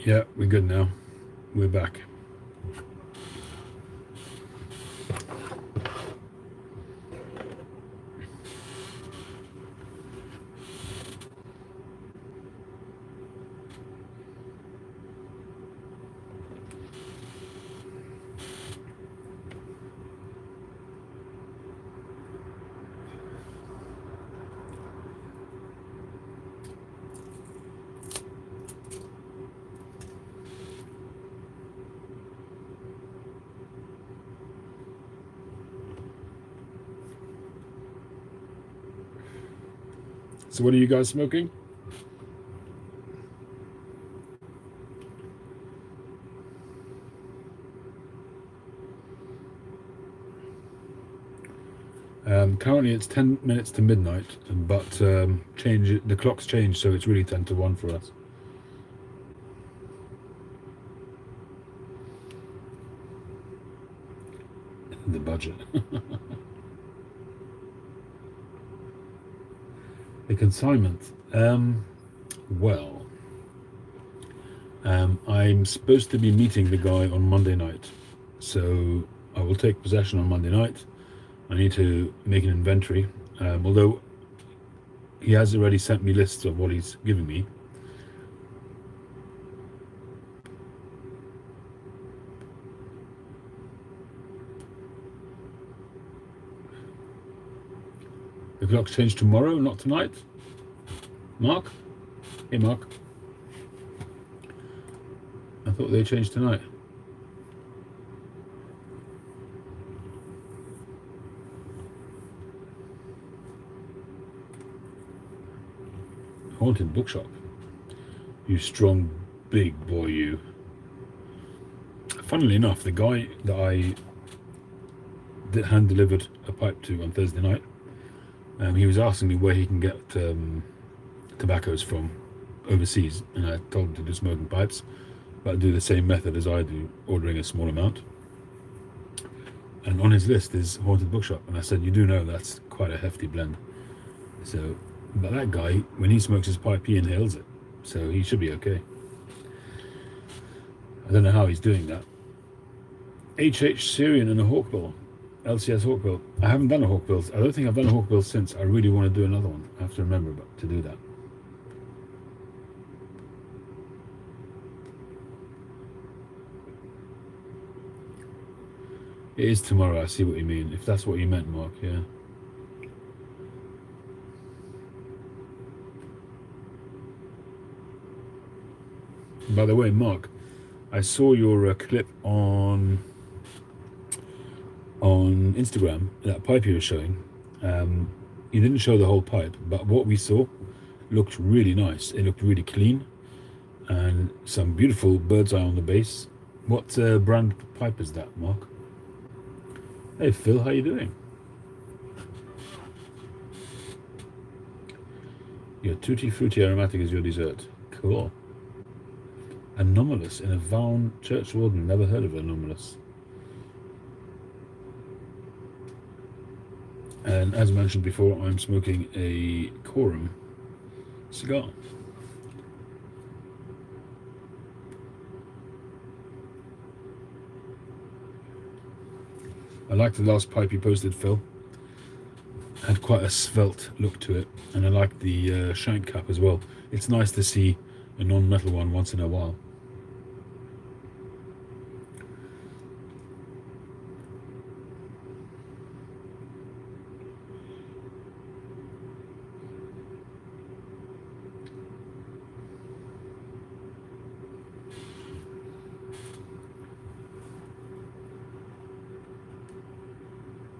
[SPEAKER 1] Yeah, we're good now. We're back. So what are you guys smoking? Currently it's 10 minutes to midnight, but the clock's changed, so it's really 10 to 1 for us. The budget. The consignment. Well, I'm supposed to be meeting the guy on Monday night, so I will take possession on Monday night. I need to make an inventory, although he has already sent me lists of what he's giving me. The clock's changed tomorrow, not tonight. Mark? Hey, Mark. I thought they changed tonight. Haunted bookshop. You strong, big boy, you. Funnily enough, the guy that I hand-delivered a pipe to on Thursday night, he was asking me where he can get tobaccos from overseas, and I told him to do smoking pipes, but do the same method as I do, ordering a small amount. And on his list is Haunted Bookshop, and I said, you do know that's quite a hefty blend. So, but that guy, when he smokes his pipe, he inhales it, so he should be okay. I don't know how he's doing that. HH Syrian and a Hawkbill, LCS Hawkbill. I haven't done a Hawkbill. I don't think I've done a Hawkbill since. I really want to do another one. I have to remember to do that. It is tomorrow. I see what you mean. If that's what you meant, Mark, yeah. By the way, Mark, I saw your clip on Instagram, that pipe you were showing. You didn't show the whole pipe, but what we saw looked really nice. It looked really clean, and some beautiful bird's eye on the base. What brand pipe is that, Mark? Hey Phil, how you doing? Your tutti frutti aromatic is your dessert. Cool. Anomalous in a Vaughan Church Warden. Never heard of Anomalous. And as mentioned before, I'm smoking a Quorum cigar. I like the last pipe you posted, Phil. Had quite a svelte look to it, and I like the shank cap as well. It's nice to see a non-metal one once in a while.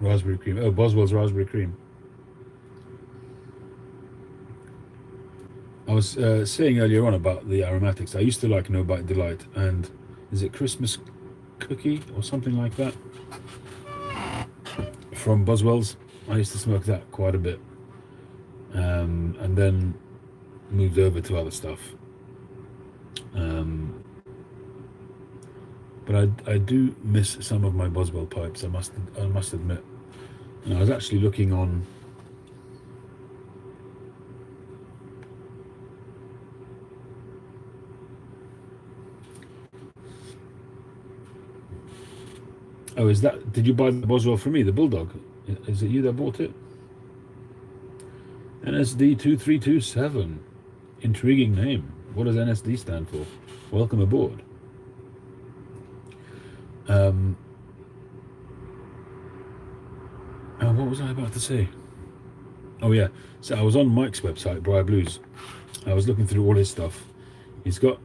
[SPEAKER 1] Raspberry cream. Oh, Boswell's raspberry cream. I was saying earlier on about the aromatics. I used to like No Bite Delight, and is it Christmas Cookie or something like that from Boswell's? I used to smoke that quite a bit, and then moved over to other stuff. But I do miss some of my Boswell pipes. I must admit. And I was actually looking on. Oh, is that? Did you buy the Boswell from me, the Bulldog? Is it you that bought it? NSD 2327. Intriguing name. What does NSD stand for? Welcome aboard. What was I about to say? Oh yeah, so I was on Mike's website, Briar Blues. I was looking through all his stuff. He's got,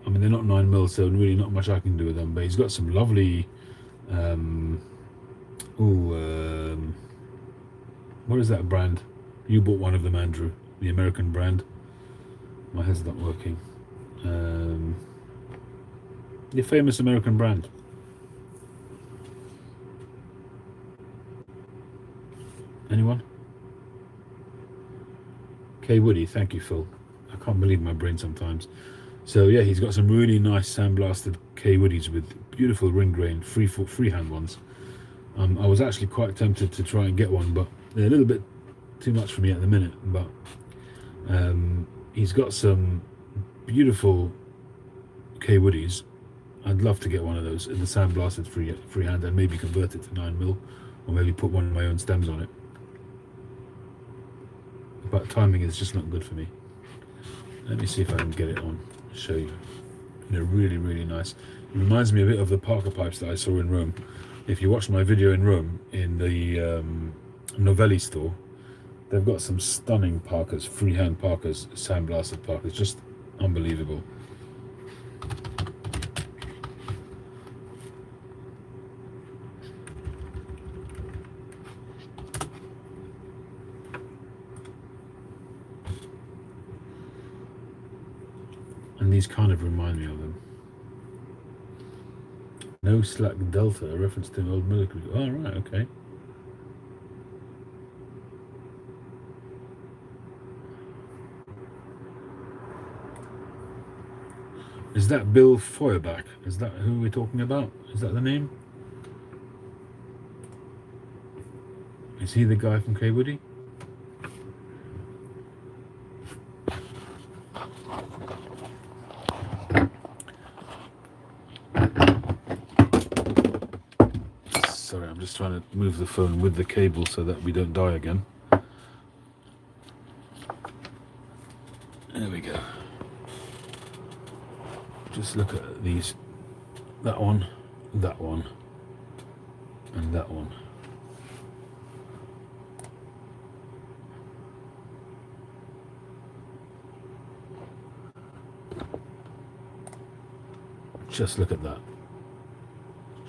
[SPEAKER 1] I mean, they're not 9mm, so really not much I can do with them, but he's got some lovely, what is that brand? You bought one of them, Andrew, the American brand. My head's not working. The famous American brand. Anyone? K Woody, thank you, Phil. I can't believe my brain sometimes. So yeah, he's got some really nice sandblasted K Woodies with beautiful ring grain, freehand ones. I was actually quite tempted to try and get one, but they're a little bit too much for me at the minute. But he's got some beautiful K Woodies. I'd love to get one of those in the sandblasted freehand and maybe convert it to 9mm, or maybe put one of my own stems on it. But timing is just not good for me. Let me see if I can get it on, show you. They're really, really nice. It reminds me a bit of the Parker pipes that I saw in Rome. If you watch my video in Rome, in the Novelli store, they've got some stunning Parkers, freehand Parkers, sandblasted Parkers, just unbelievable. And these kind of remind me of them. No Slack Delta, a reference to an old military. Oh, right, okay. that Bill Feuerbach? Is that who we're talking about? Is that the name? Is he the guy from K Woody? Sorry, I'm just trying to move the phone with the cable so that we don't die again. There we go. Just look at these. That one, and that one. Just look at that.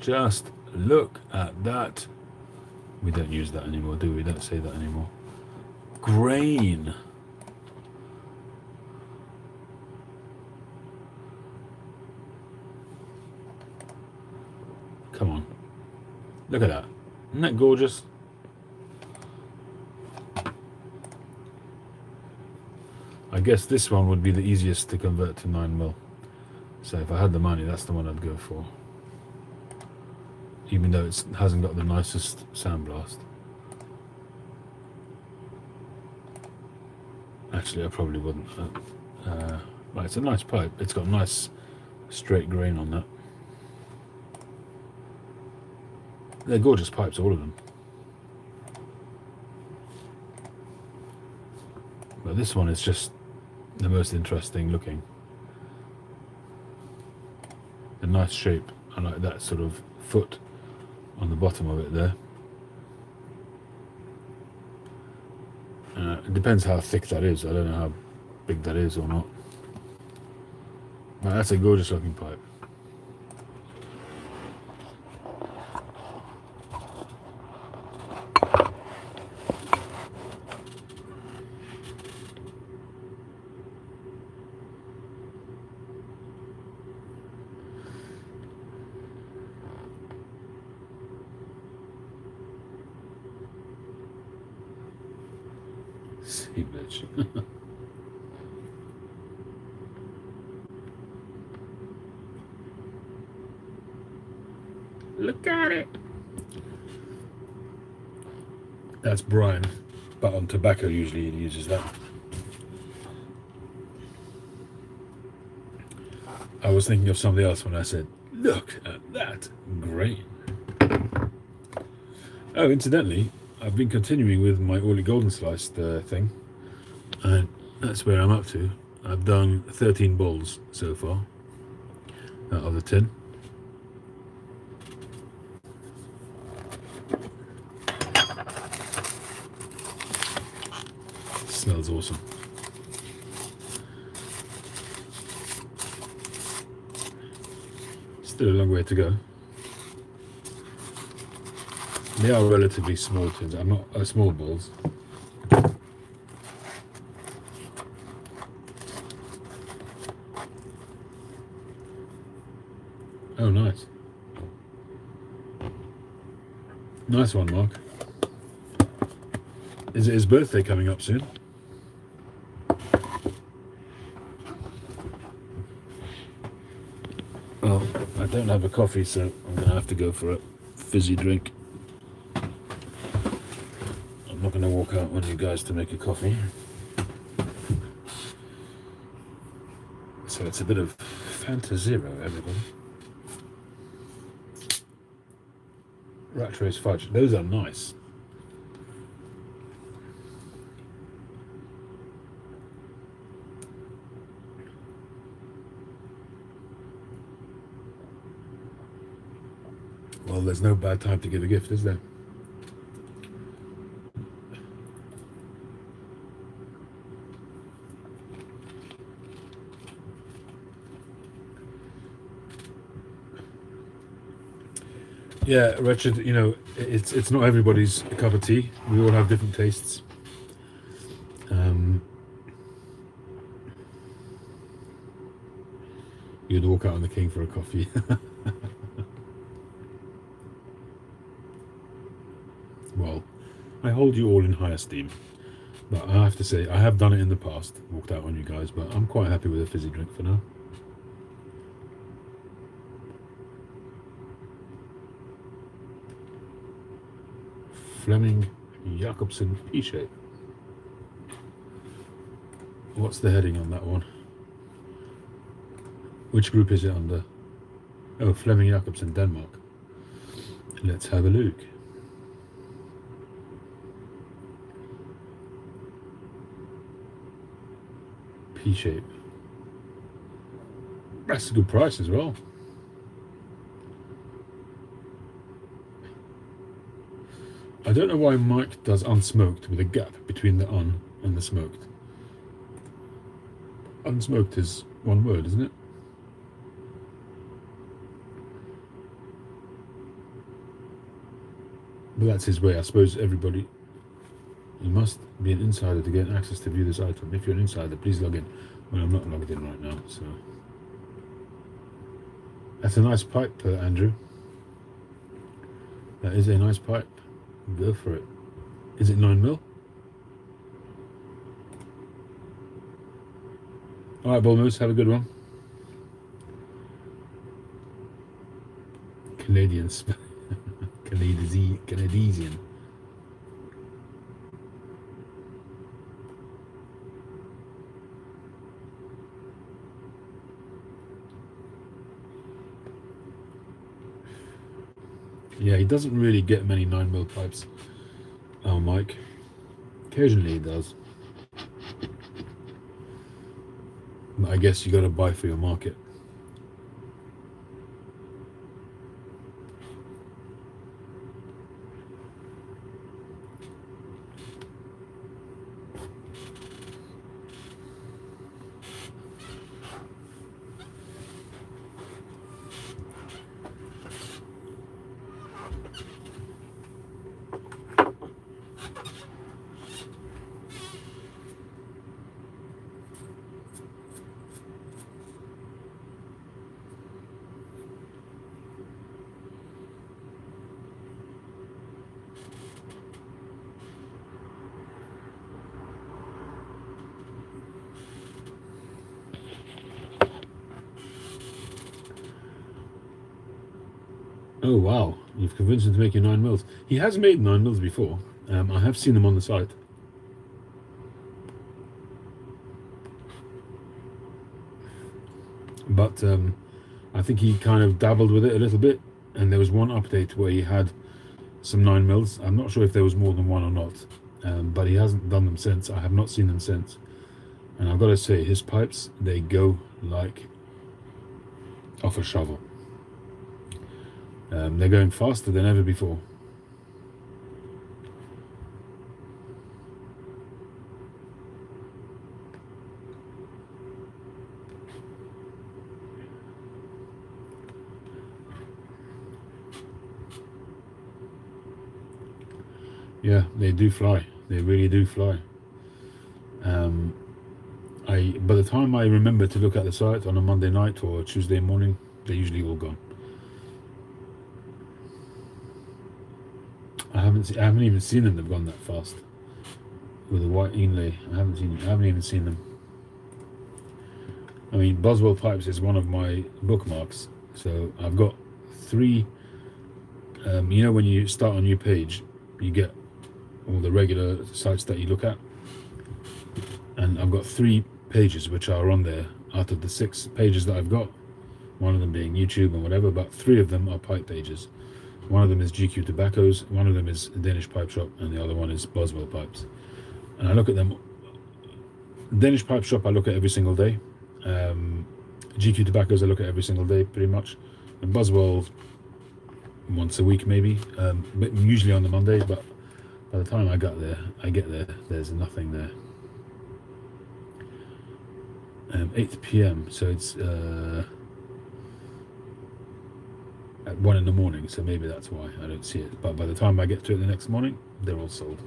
[SPEAKER 1] Just look at that. We don't use that anymore, do we? We don't say that anymore. Grain. Come on. Look at that. Isn't that gorgeous? I guess this one would be the easiest to convert to 9mm. So if I had the money, that's the one I'd go for. Even though it hasn't got the nicest sandblast. Actually, I probably wouldn't. Right, it's a nice pipe. It's got nice straight grain on that. They're gorgeous pipes, all of them. But this one is just the most interesting looking. A nice shape. I like that sort of foot on the bottom of it there. It depends how thick that is. I don't know how big that is or not. But that's a gorgeous looking pipe. See, bitch. Look at it. That's Brian, but on tobacco usually he uses that. I was thinking of something else when I said, look at that grain. Oh, incidentally, I've been continuing with my Orly Golden Sliced thing, and that's where I'm up to. I've done 13 bowls so far out of the 10. Smells awesome. Still a long way to go. They are relatively small tins. I'm not small balls. Oh, nice. Nice one, Mark. Is it his birthday coming up soon? Well, I don't have a coffee, so I'm going to have to go for a fizzy drink. I'm not going to walk out on you guys to make a coffee. So it's a bit of Fanta Zero, everybody. Rat Race Fudge. Those are nice. Well, there's no bad time to give a gift, is there? Yeah, Richard, you know, it's not everybody's cup of tea. We all have different tastes. You'd walk out on the King for a coffee. Well, I hold you all in high esteem. But I have to say, I have done it in the past, walked out on you guys, but I'm quite happy with a fizzy drink for now. Fleming Jacobsen P-shape. What's the heading on that one? Which group is it under? Oh, Fleming Jacobsen, Denmark. Let's have a look. P-shape. That's a good price as well. I don't know why Mike does unsmoked with a gap between the un and the smoked. Unsmoked is one word, isn't it? But that's his way. I suppose everybody, you must be an insider to get access to view this item. If you're an insider, please log in. Well, I'm not logged in right now, so. That's a nice pipe, Andrew. That is a nice pipe. Go for it. Is it 9mm? Alright, Bullmoose, have a good one. Canadians. Canadian. Yeah, he doesn't really get many 9mm pipes. Oh, Mike. Occasionally he does. But I guess you got to buy for your market. Oh wow, you've convinced him to make you 9mm. He has made 9mm before. I have seen them on the site. But I think he kind of dabbled with it a little bit, and there was one update where he had some 9mm. I'm not sure if there was more than one or not, but he hasn't done them since. I have not seen them since. And I've got to say, his pipes, they go like off a shovel. They're going faster than ever before. Yeah, they do fly. They really do fly. By the time I remember to look at the site on a Monday night or Tuesday morning, they're usually all gone. I haven't even seen them. They've gone that fast with a white inlay. I haven't even seen them. I mean, Boswell Pipes is one of my bookmarks. So I've got 3. You know, when you start a new page, you get all the regular sites that you look at, and I've got 3 pages which are on there out of the 6 pages that I've got. One of them being YouTube and whatever, but 3 of them are pipe pages. One of them is GQ Tobaccos, one of them is Danish Pipe Shop, and the other one is Boswell Pipes. And I look at them. Danish Pipe Shop I look at every single day. GQ Tobaccos I look at every single day pretty much, and Boswell once a week maybe, but usually on the Monday. But by the time I get there, there's nothing there. 8 p.m. so it's at 1 in the morning, so maybe that's why I don't see it. But by the time I get to it the next morning, they're all sold.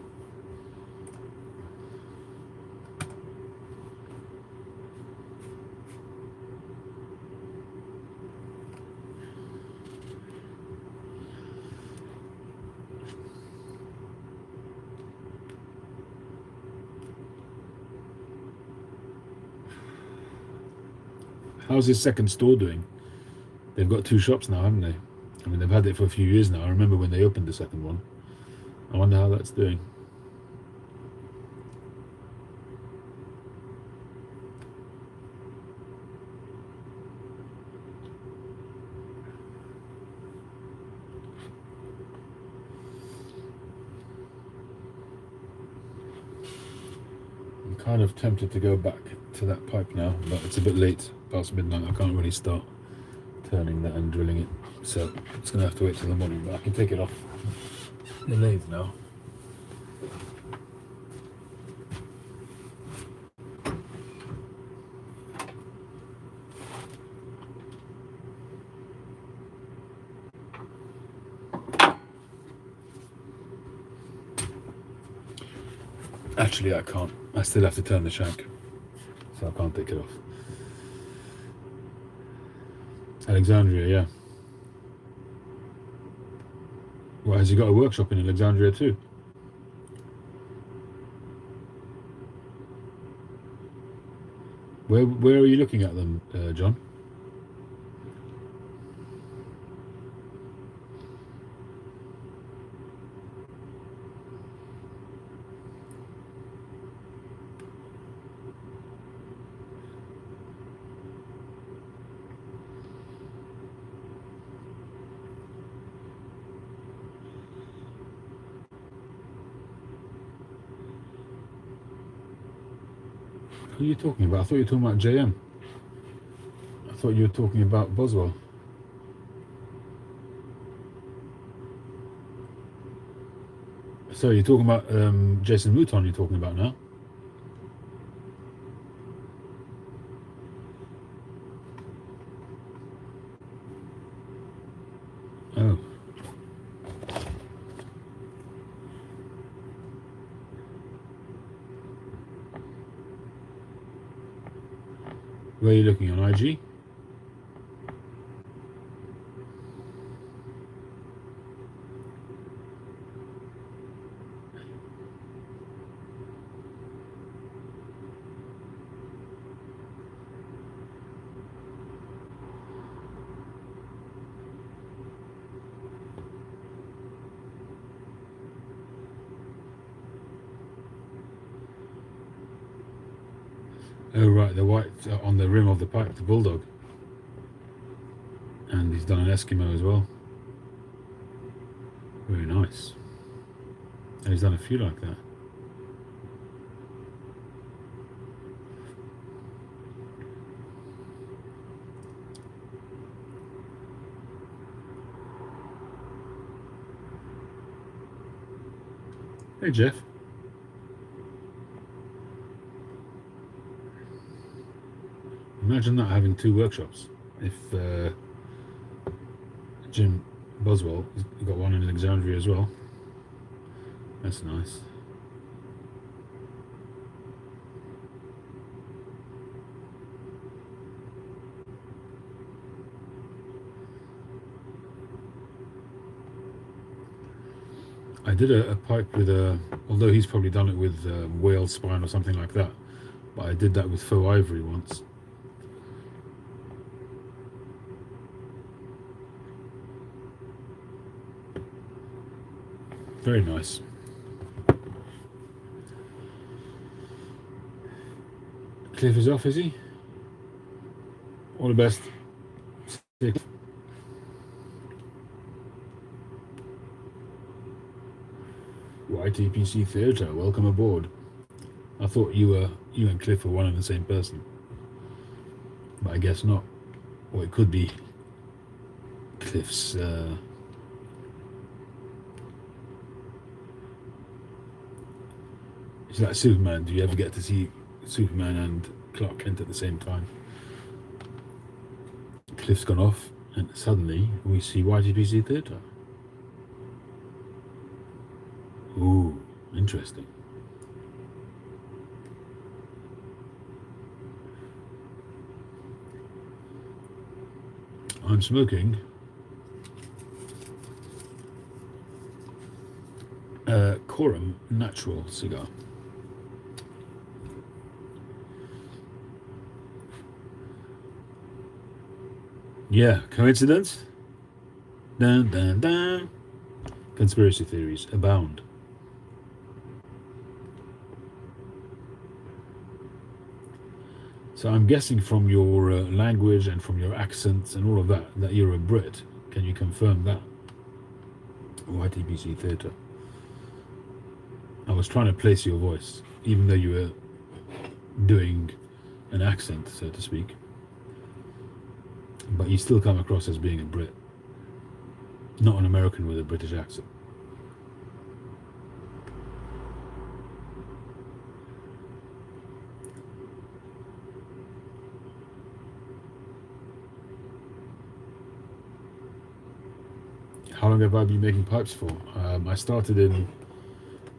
[SPEAKER 1] How's his second store doing? They've got 2 shops now, haven't they? I mean, they've had it for a few years now. I remember when they opened the second one. I wonder how that's doing. I'm kind of tempted to go back to that pipe now, but it's a bit late, past midnight. I can't really start turning that and drilling it, so it's going to have to wait till the morning, but I can take it off the lathe now. Actually, I can't. I still have to turn the shank, so I can't take it off. Alexandria, yeah. Well, has he got a workshop in Alexandria too? Where are you looking at them, John? Who are you talking about? I thought you were talking about JM. I thought you were talking about Boswell. So you're talking about Jason Mouton you're talking about now? Oh. Where are you looking, on IG? Oh right, the white on the rim of the pipe, the bulldog. And he's done an Eskimo as well. Very nice. And he's done a few like that. Hey Jeff. Imagine that, having two workshops. If Jim Boswell has got one in Alexandria as well. That's nice. I did a pipe with although he's probably done it with whale spine or something like that, but I did that with faux ivory once. Very nice. Cliff is off, is he? All the best. YTPC Theatre, welcome aboard. I thought you and Cliff were one and the same person, but I guess not. Or it could be Cliff's. It's like Superman. Do you ever get to see Superman and Clark Kent at the same time? Cliff's gone off, and suddenly we see YTPC Theatre. Ooh, interesting. I'm smoking a Coram Natural cigar. Yeah, coincidence? Dun dun dun. Conspiracy theories abound. So I'm guessing from your language and from your accents and all of that, that you're a Brit. Can you confirm that? YTBC Theatre. I was trying to place your voice, even though you were doing an accent, so to speak. But you still come across as being a Brit, not an American with a British accent. How long have I been making pipes for? I started in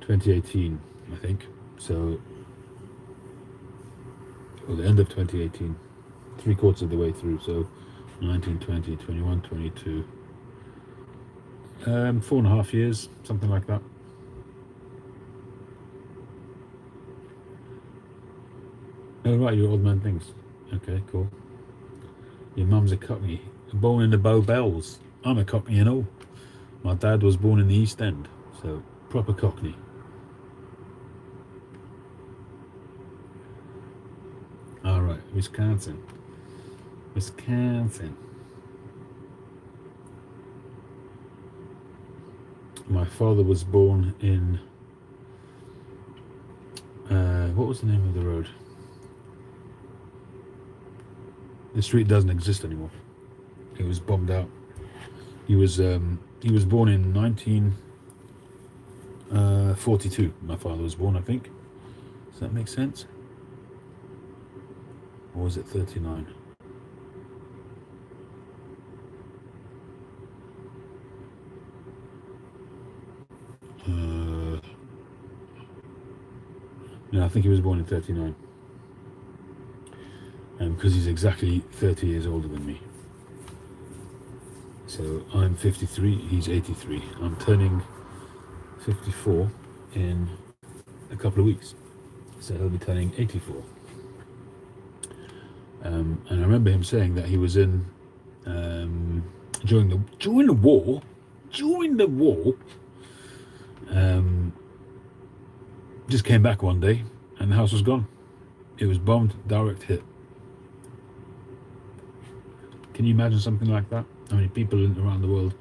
[SPEAKER 1] 2018, I think. So, or the end of 2018, three-quarters of the way through. So, 19, 20, 21, 22. 4.5 years, something like that. Oh, right, you're old man things. Okay, cool. Your mum's a Cockney. Born in the Bow Bells. I'm a Cockney and all. My dad was born in the East End, so proper Cockney. All right, Wisconsin. Wisconsin. My father was born in... what was the name of the road? The street doesn't exist anymore. It was bombed out. He was born in 1942. My father was born, I think. Does that make sense? Or was it 39? No, I think he was born in 39. Because he's exactly 30 years older than me. So I'm 53, he's 83. I'm turning 54 in a couple of weeks. So he'll be turning 84. And I remember him saying that he was in during the war, just came back one day and the house was gone. It was bombed, direct hit. Can you imagine something like that? I mean, people around the world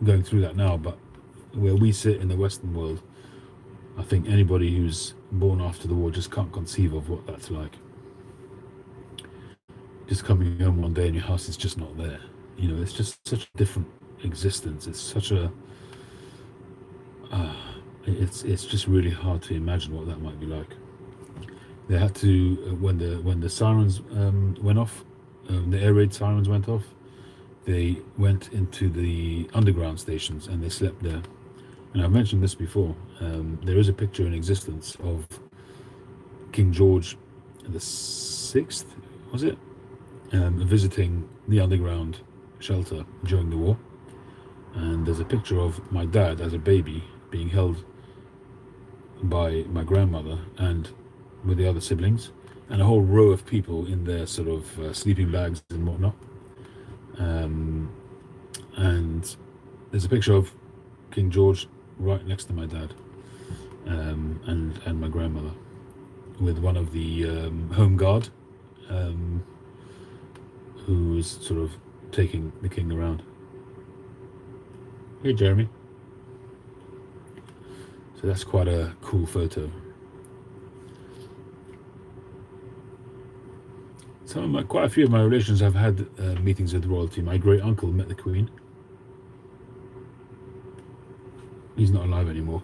[SPEAKER 1] going through that now, but where we sit in the Western world, I think anybody who's born after the war just can't conceive of what that's like. Just coming home one day and your house is just not there. You know, it's just such a different existence. It's such a... it's just really hard to imagine what that might be like. They had to, when the sirens went off, the air raid sirens went off, they went into the underground stations and they slept there. And I've mentioned this before. There is a picture in existence of King George the Sixth, was it? Visiting the underground shelter during the war. And there's a picture of my dad as a baby being held by my grandmother and with the other siblings, and a whole row of people in their sort of sleeping bags and whatnot. And there's a picture of King George right next to my dad and my grandmother, with one of the home guard who was sort of taking the king around. Hey, Jeremy. So that's quite a cool photo. Quite a few of my relations have had meetings with royalty. My great uncle met the Queen. He's not alive anymore.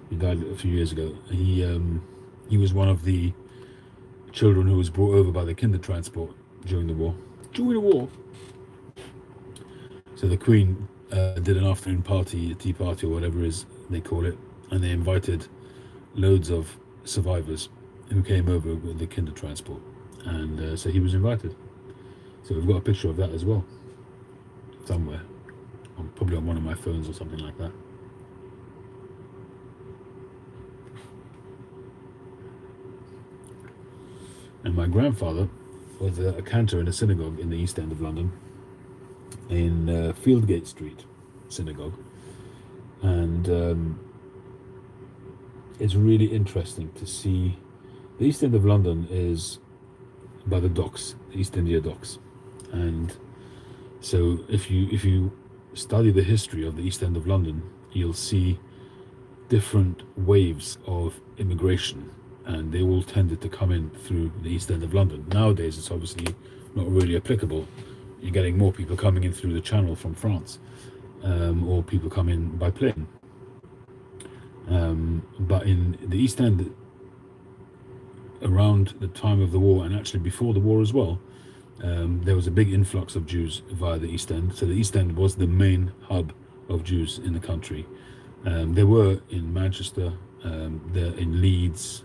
[SPEAKER 1] He died a few years ago. He was one of the children who was brought over by the Kinder transport during the war. So the Queen did an afternoon party, a tea party or whatever it is they call it, and they invited loads of survivors who came over with the Kinder transport. And so he was invited. So we've got a picture of that as well, somewhere. Probably on one of my phones or something like that. And my grandfather was a cantor in a synagogue in the East End of London, in Fieldgate Street synagogue. And it's really interesting to see. The East End of London is by the docks, the East India docks. And so if you study the history of the East End of London, you'll see different waves of immigration, and they all tended to come in through the East End of London. Nowadays, it's obviously not really applicable. You're getting more people coming in through the Channel from France, or people come in by plane. But in the East End, around the time of the war, and actually before the war as well, there was a big influx of Jews via the East End. So the East End was the main hub of Jews in the country. There were in Manchester, there in Leeds,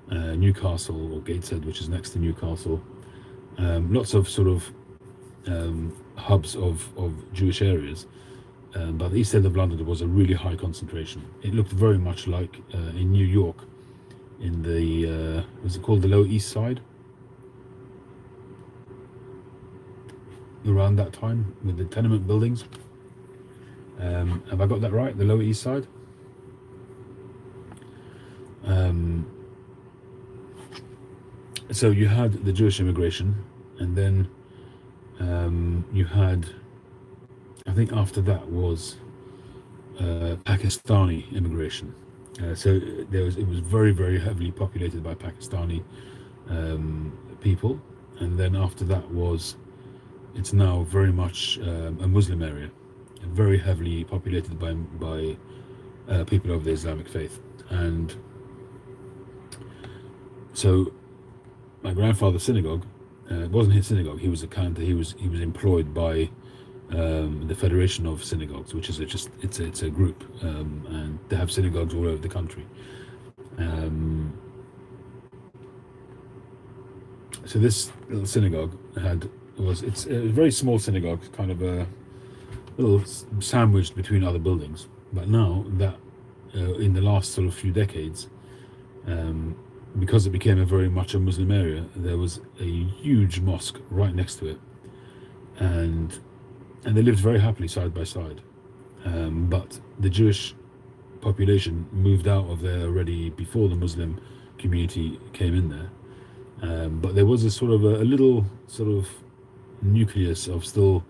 [SPEAKER 1] Newcastle, or Gateshead, which is next to Newcastle. Lots of sort of hubs of Jewish areas. But the East End of London was a really high concentration. It looked very much like in New York, in the, what's it called, the Lower East Side? Around that time, with the tenement buildings. Have I got that right? The Lower East Side? So you had the Jewish immigration, and then you had, I think after that was Pakistani immigration. So it was very, very heavily populated by Pakistani people, and then after that it's now very much a Muslim area, very heavily populated by people of the Islamic faith. And so my grandfather's synagogue, it wasn't his synagogue. He was a cantor. He was employed by the Federation of Synagogues, which is it's a group, and they have synagogues all over the country. So this little synagogue it's a very small synagogue, kind of a little sandwiched between other buildings. But now that in the last sort of few decades, because it became very much a Muslim area, there was a huge mosque right next to it, and they lived very happily side by side. But the Jewish population moved out of there already before the Muslim community came in there. But there was a sort of a little sort of nucleus of still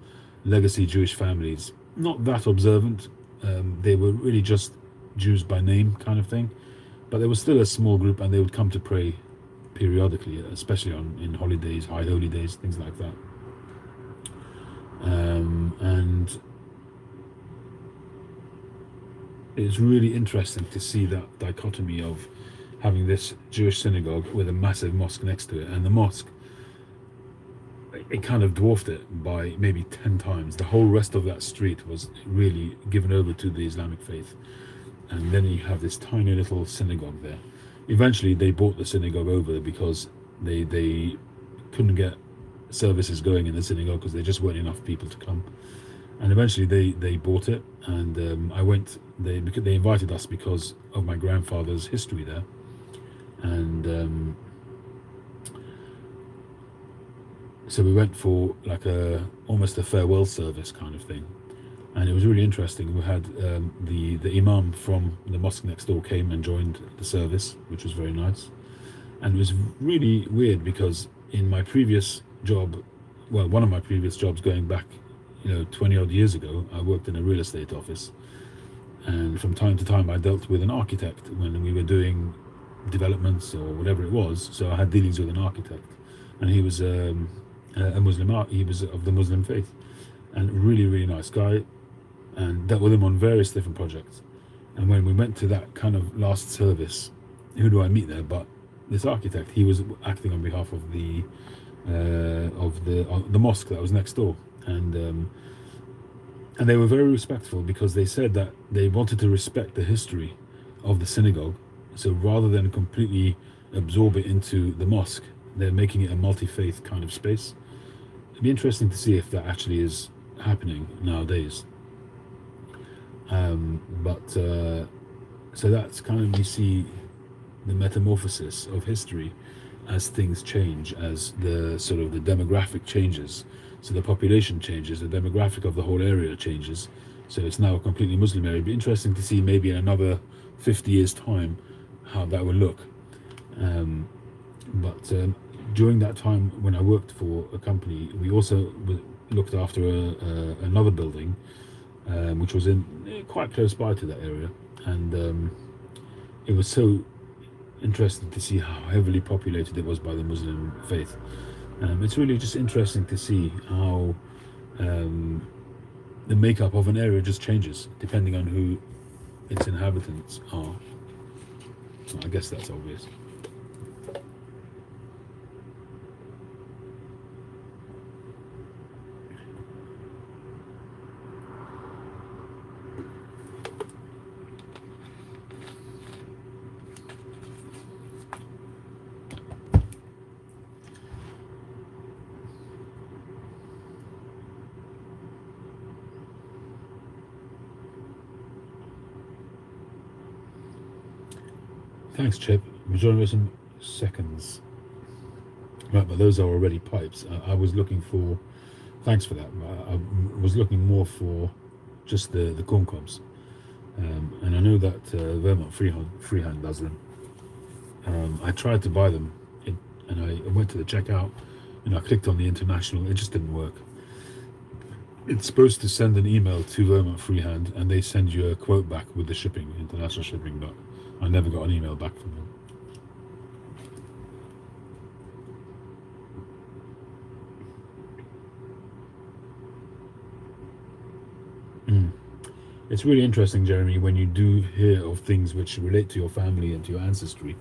[SPEAKER 1] legacy Jewish families, not that observant. They were really just Jews by name kind of thing, but there was still a small group, and they would come to pray periodically, especially in holidays, high holy days, things like that. And it's really interesting to see that dichotomy of having this Jewish synagogue with a massive mosque next to it, and the mosque, it kind of dwarfed it by maybe 10 times. The whole rest of that street was really given over to the Islamic faith, and then you have this tiny little synagogue there. Eventually they bought the synagogue over because they couldn't get services going in the synagogue because there just weren't enough people to come, and eventually they bought it. And they invited us because of my grandfather's history there, and so we went for like almost a farewell service kind of thing, and it was really interesting. We had the imam from the mosque next door came and joined the service, which was very nice. And it was really weird because in my previous job, well, one of my previous jobs going back 20 odd years ago, I worked in a real estate office, and from time to time I dealt with an architect when we were doing developments or whatever it was. So I had dealings with an architect, and he was a Muslim. He was of the Muslim faith, and really, really nice guy, and dealt with him on various different projects. And when we went to that kind of last service, who do I meet there but this architect? He was acting on behalf of the mosque that was next door, and they were very respectful because they said that they wanted to respect the history of the synagogue. So rather than completely absorb it into the mosque, they're making it a multi-faith kind of space. It'd be interesting to see if that actually is happening nowadays. So that's kind of, you see the metamorphosis of history as things change, as the sort of the demographic changes. So the population changes, the demographic of the whole area changes. So it's now a completely Muslim area. It'd be interesting to see maybe in another 50 years time how that will look. But during that time when I worked for a company, we also looked after another building, which was in quite close by to that area, and it was so interesting to see how heavily populated it was by the Muslim faith. It's really just interesting to see how the makeup of an area just changes depending on who its inhabitants are. I guess that's obvious. Thanks, Chip. Majority of some seconds. Right, but those are already pipes. I was looking for. Thanks for that. I was looking more for just the corn cobs, and I know that Vermont Freehand does them. I tried to buy them, and I went to the checkout, and I clicked on the international. It just didn't work. It's supposed to send an email to Vermont Freehand, and they send you a quote back with the shipping, international shipping, but I never got an email back from them. It's really interesting, Jeremy, when you do hear of things which relate to your family and to your ancestry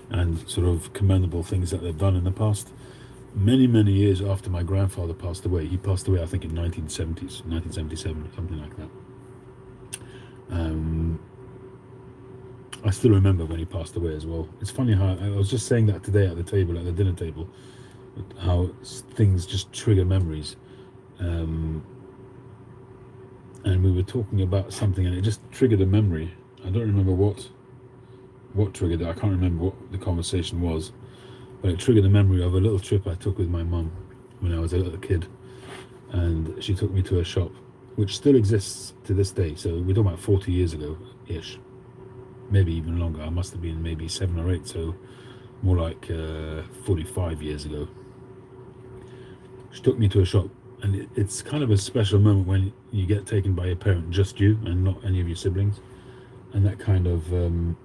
[SPEAKER 1] and sort of commendable things that they've done in the past. Many, many years after my grandfather passed away, he passed away, I think, in 1970s, 1977, something like that. I still remember when he passed away as well. It's funny how I was just saying that today at the table, at the dinner table, how things just trigger memories. And we were talking about something, and it just triggered a memory. I don't remember what triggered it. I can't remember what the conversation was, but it triggered a memory of a little trip I took with my mum when I was a little kid, and she took me to a shop which still exists to this day. So we're talking about 40 years ago ish, maybe even longer. I must have been maybe 7 or 8, so more like 45 years ago. She took me to a shop, and it's kind of a special moment when you get taken by your parent, just you and not any of your siblings, and that kind of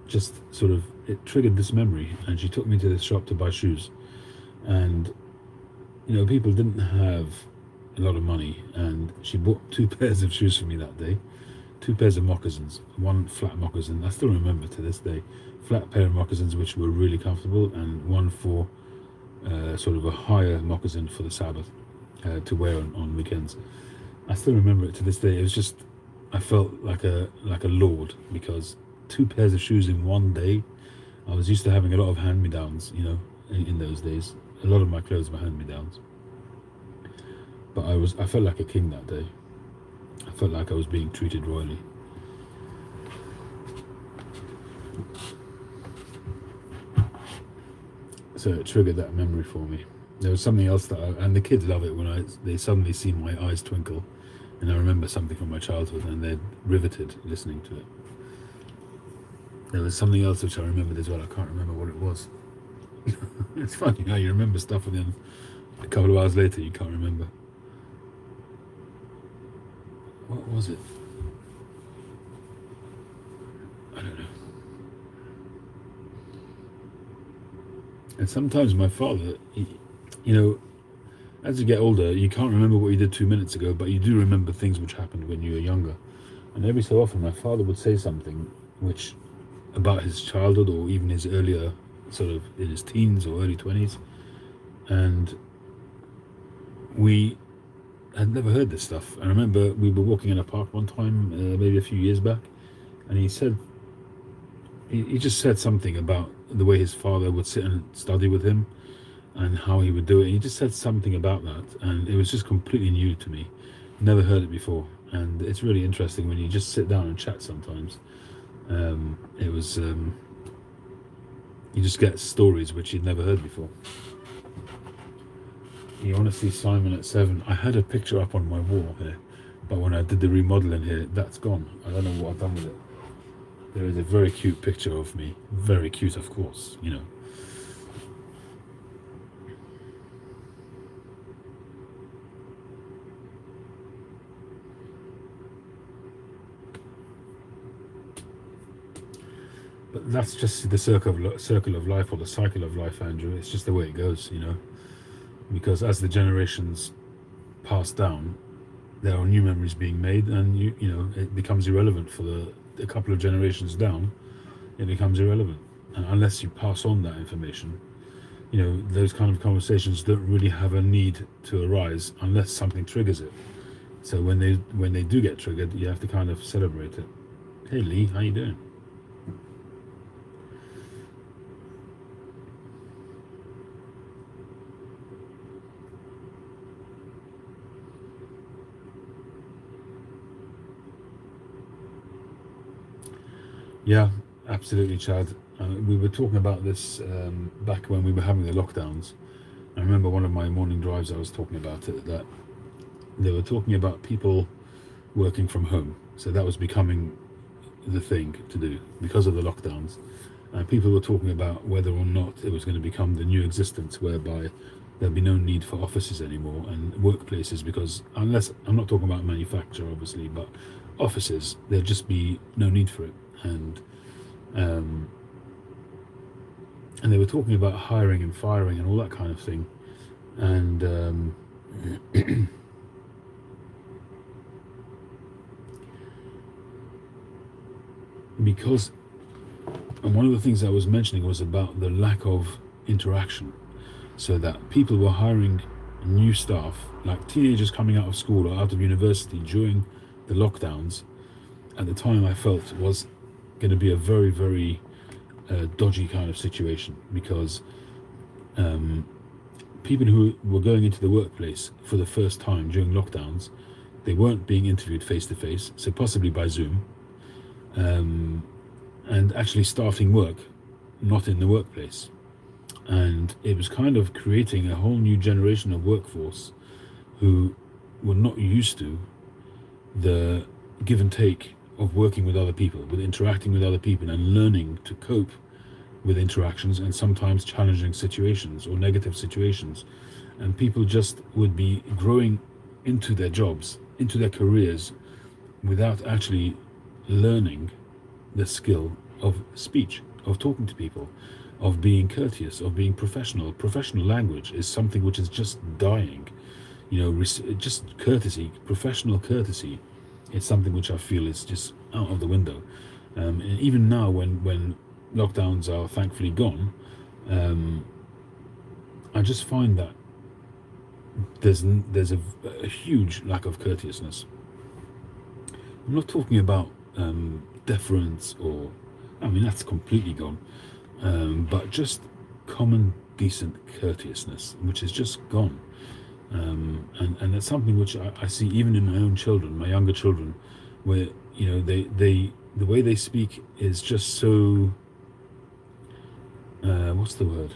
[SPEAKER 1] just sort of, it triggered this memory. And she took me to this shop to buy shoes, and people didn't have a lot of money, and she bought 2 pairs of shoes for me that day, 2 pairs of moccasins, one flat moccasin, I still remember to this day, flat pair of moccasins which were really comfortable, and one for sort of a higher moccasin for the Sabbath, to wear on weekends. I still remember it to this day. It was just, I felt like a lord, because 2 pairs of shoes in one day. I was used to having a lot of hand-me-downs, in those days. A lot of my clothes were hand-me-downs. But I felt like a king that day. I felt like I was being treated royally. So it triggered that memory for me. There was something else and the kids love it when they suddenly see my eyes twinkle, and I remember something from my childhood, and they're riveted listening to it. There was something else which I remembered as well. I can't remember what it was. It's funny how you remember stuff, and then a couple of hours later you can't remember. What was it? I don't know. And sometimes my father, as you get older, you can't remember what you did 2 minutes ago, but you do remember things which happened when you were younger. And every so often my father would say something which about his childhood, or even his earlier, sort of in his teens or early 20s, and we had never heard this stuff. I remember we were walking in a park one time, maybe a few years back, and he just said something about the way his father would sit and study with him, and how he would do it. He just said something about that, and it was just completely new to me. Never heard it before, and it's really interesting when you just sit down and chat sometimes. It was, you just get stories which you'd never heard before. You want to see Simon at 7? I had a picture up on my wall here, but when I did the remodeling here, that's gone. I don't know what I've done with it. There is a very cute picture of me. Very cute, of course, But that's just the circle of life, or the cycle of life, Andrew. It's just the way it goes, because as the generations pass down, there are new memories being made, and it becomes irrelevant for a couple of generations down. It becomes irrelevant, and unless you pass on that information, those kind of conversations don't really have a need to arise unless something triggers it. So when they do get triggered, you have to kind of celebrate it. Hey Lee, how you doing? Yeah, absolutely, Chad. We were talking about this back when we were having the lockdowns. I remember one of my morning drives, I was talking about it, that they were talking about people working from home. So that was becoming the thing to do because of the lockdowns. And people were talking about whether or not it was going to become the new existence whereby there'd be no need for offices anymore and workplaces, because unless, I'm not talking about manufacture obviously, but offices, there'd just be no need for it. And they were talking about hiring and firing and all that kind of thing. And because, and one of the things I was mentioning was about the lack of interaction, so that people were hiring new staff, like teenagers coming out of school or out of university during the lockdowns. At the time, I felt was going to be a very, very dodgy kind of situation, because people who were going into the workplace for the first time during lockdowns, they weren't being interviewed face to face, so possibly by Zoom, and actually starting work not in the workplace. And it was kind of creating a whole new generation of workforce who were not used to the give and take of working with other people, with interacting with other people, and learning to cope with interactions and sometimes challenging situations or negative situations. And people just would be growing into their jobs, into their careers, without actually learning the skill of speech, of talking to people, of being courteous, of being professional. Professional language is something which is just dying. Just courtesy, professional courtesy, it's something which I feel is just out of the window. And even now, when lockdowns are thankfully gone, I just find that there's a huge lack of courteousness. I'm not talking about deference, or, I mean, that's completely gone, but just common decent courteousness, which is just gone. And that's something which I see even in my own children, my younger children, where they the way they speak is just so what's the word?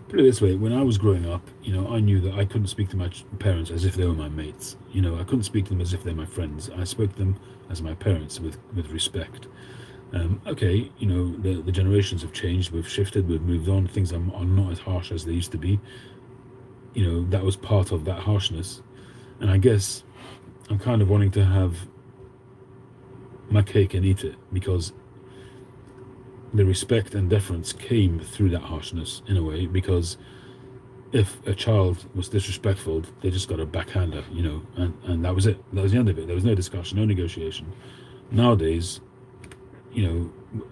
[SPEAKER 1] Put it this way, when I was growing up, I knew that I couldn't speak to my parents as if they were my mates. I couldn't speak to them as if they're my friends. I spoke to them as my parents with respect. Okay, the generations have changed, we've shifted, we've moved on, things are not as harsh as they used to be. That was part of that harshness. And I guess I'm kind of wanting to have my cake and eat it, because the respect and deference came through that harshness in a way, because if a child was disrespectful, they just got a backhander, and that was it. That was the end of it. There was no discussion, no negotiation. Nowadays,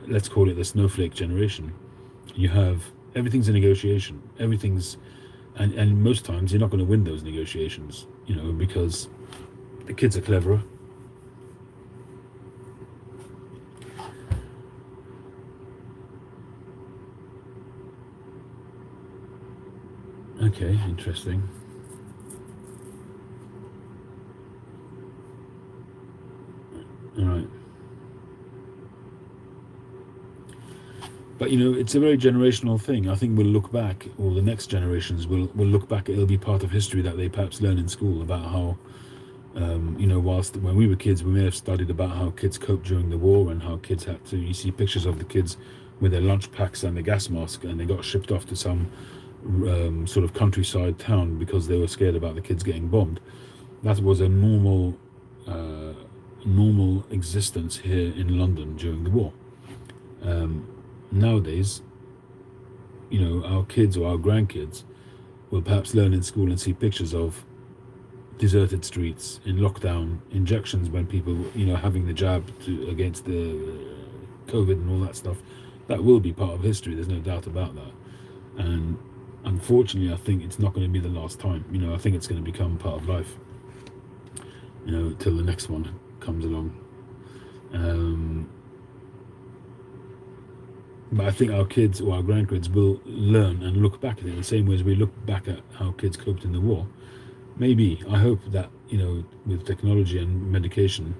[SPEAKER 1] let's call it the snowflake generation. You have everything's a negotiation. Everything's, and most times you're not going to win those negotiations, because the kids are cleverer. Okay, interesting. All right. But it's a very generational thing. I think we'll look back, or the next generations will look back. It'll be part of history that they perhaps learn in school about how, whilst when we were kids, we may have studied about how kids coped during the war, and how kids had to. You see pictures of the kids with their lunch packs and the gas mask, and they got shipped off to some sort of countryside town because they were scared about the kids getting bombed. That was a normal existence here in London during the war. Nowadays, our kids or our grandkids will perhaps learn in school and see pictures of deserted streets in lockdown, injections when people, having the jab against the COVID and all that stuff. That will be part of history. There's no doubt about that. And unfortunately, I think it's not going to be the last time. I think it's going to become part of life. Till the next one comes along. But I think our kids or our grandkids will learn and look back at it the same way as we look back at how kids coped in the war. Maybe, I hope that, with technology and medication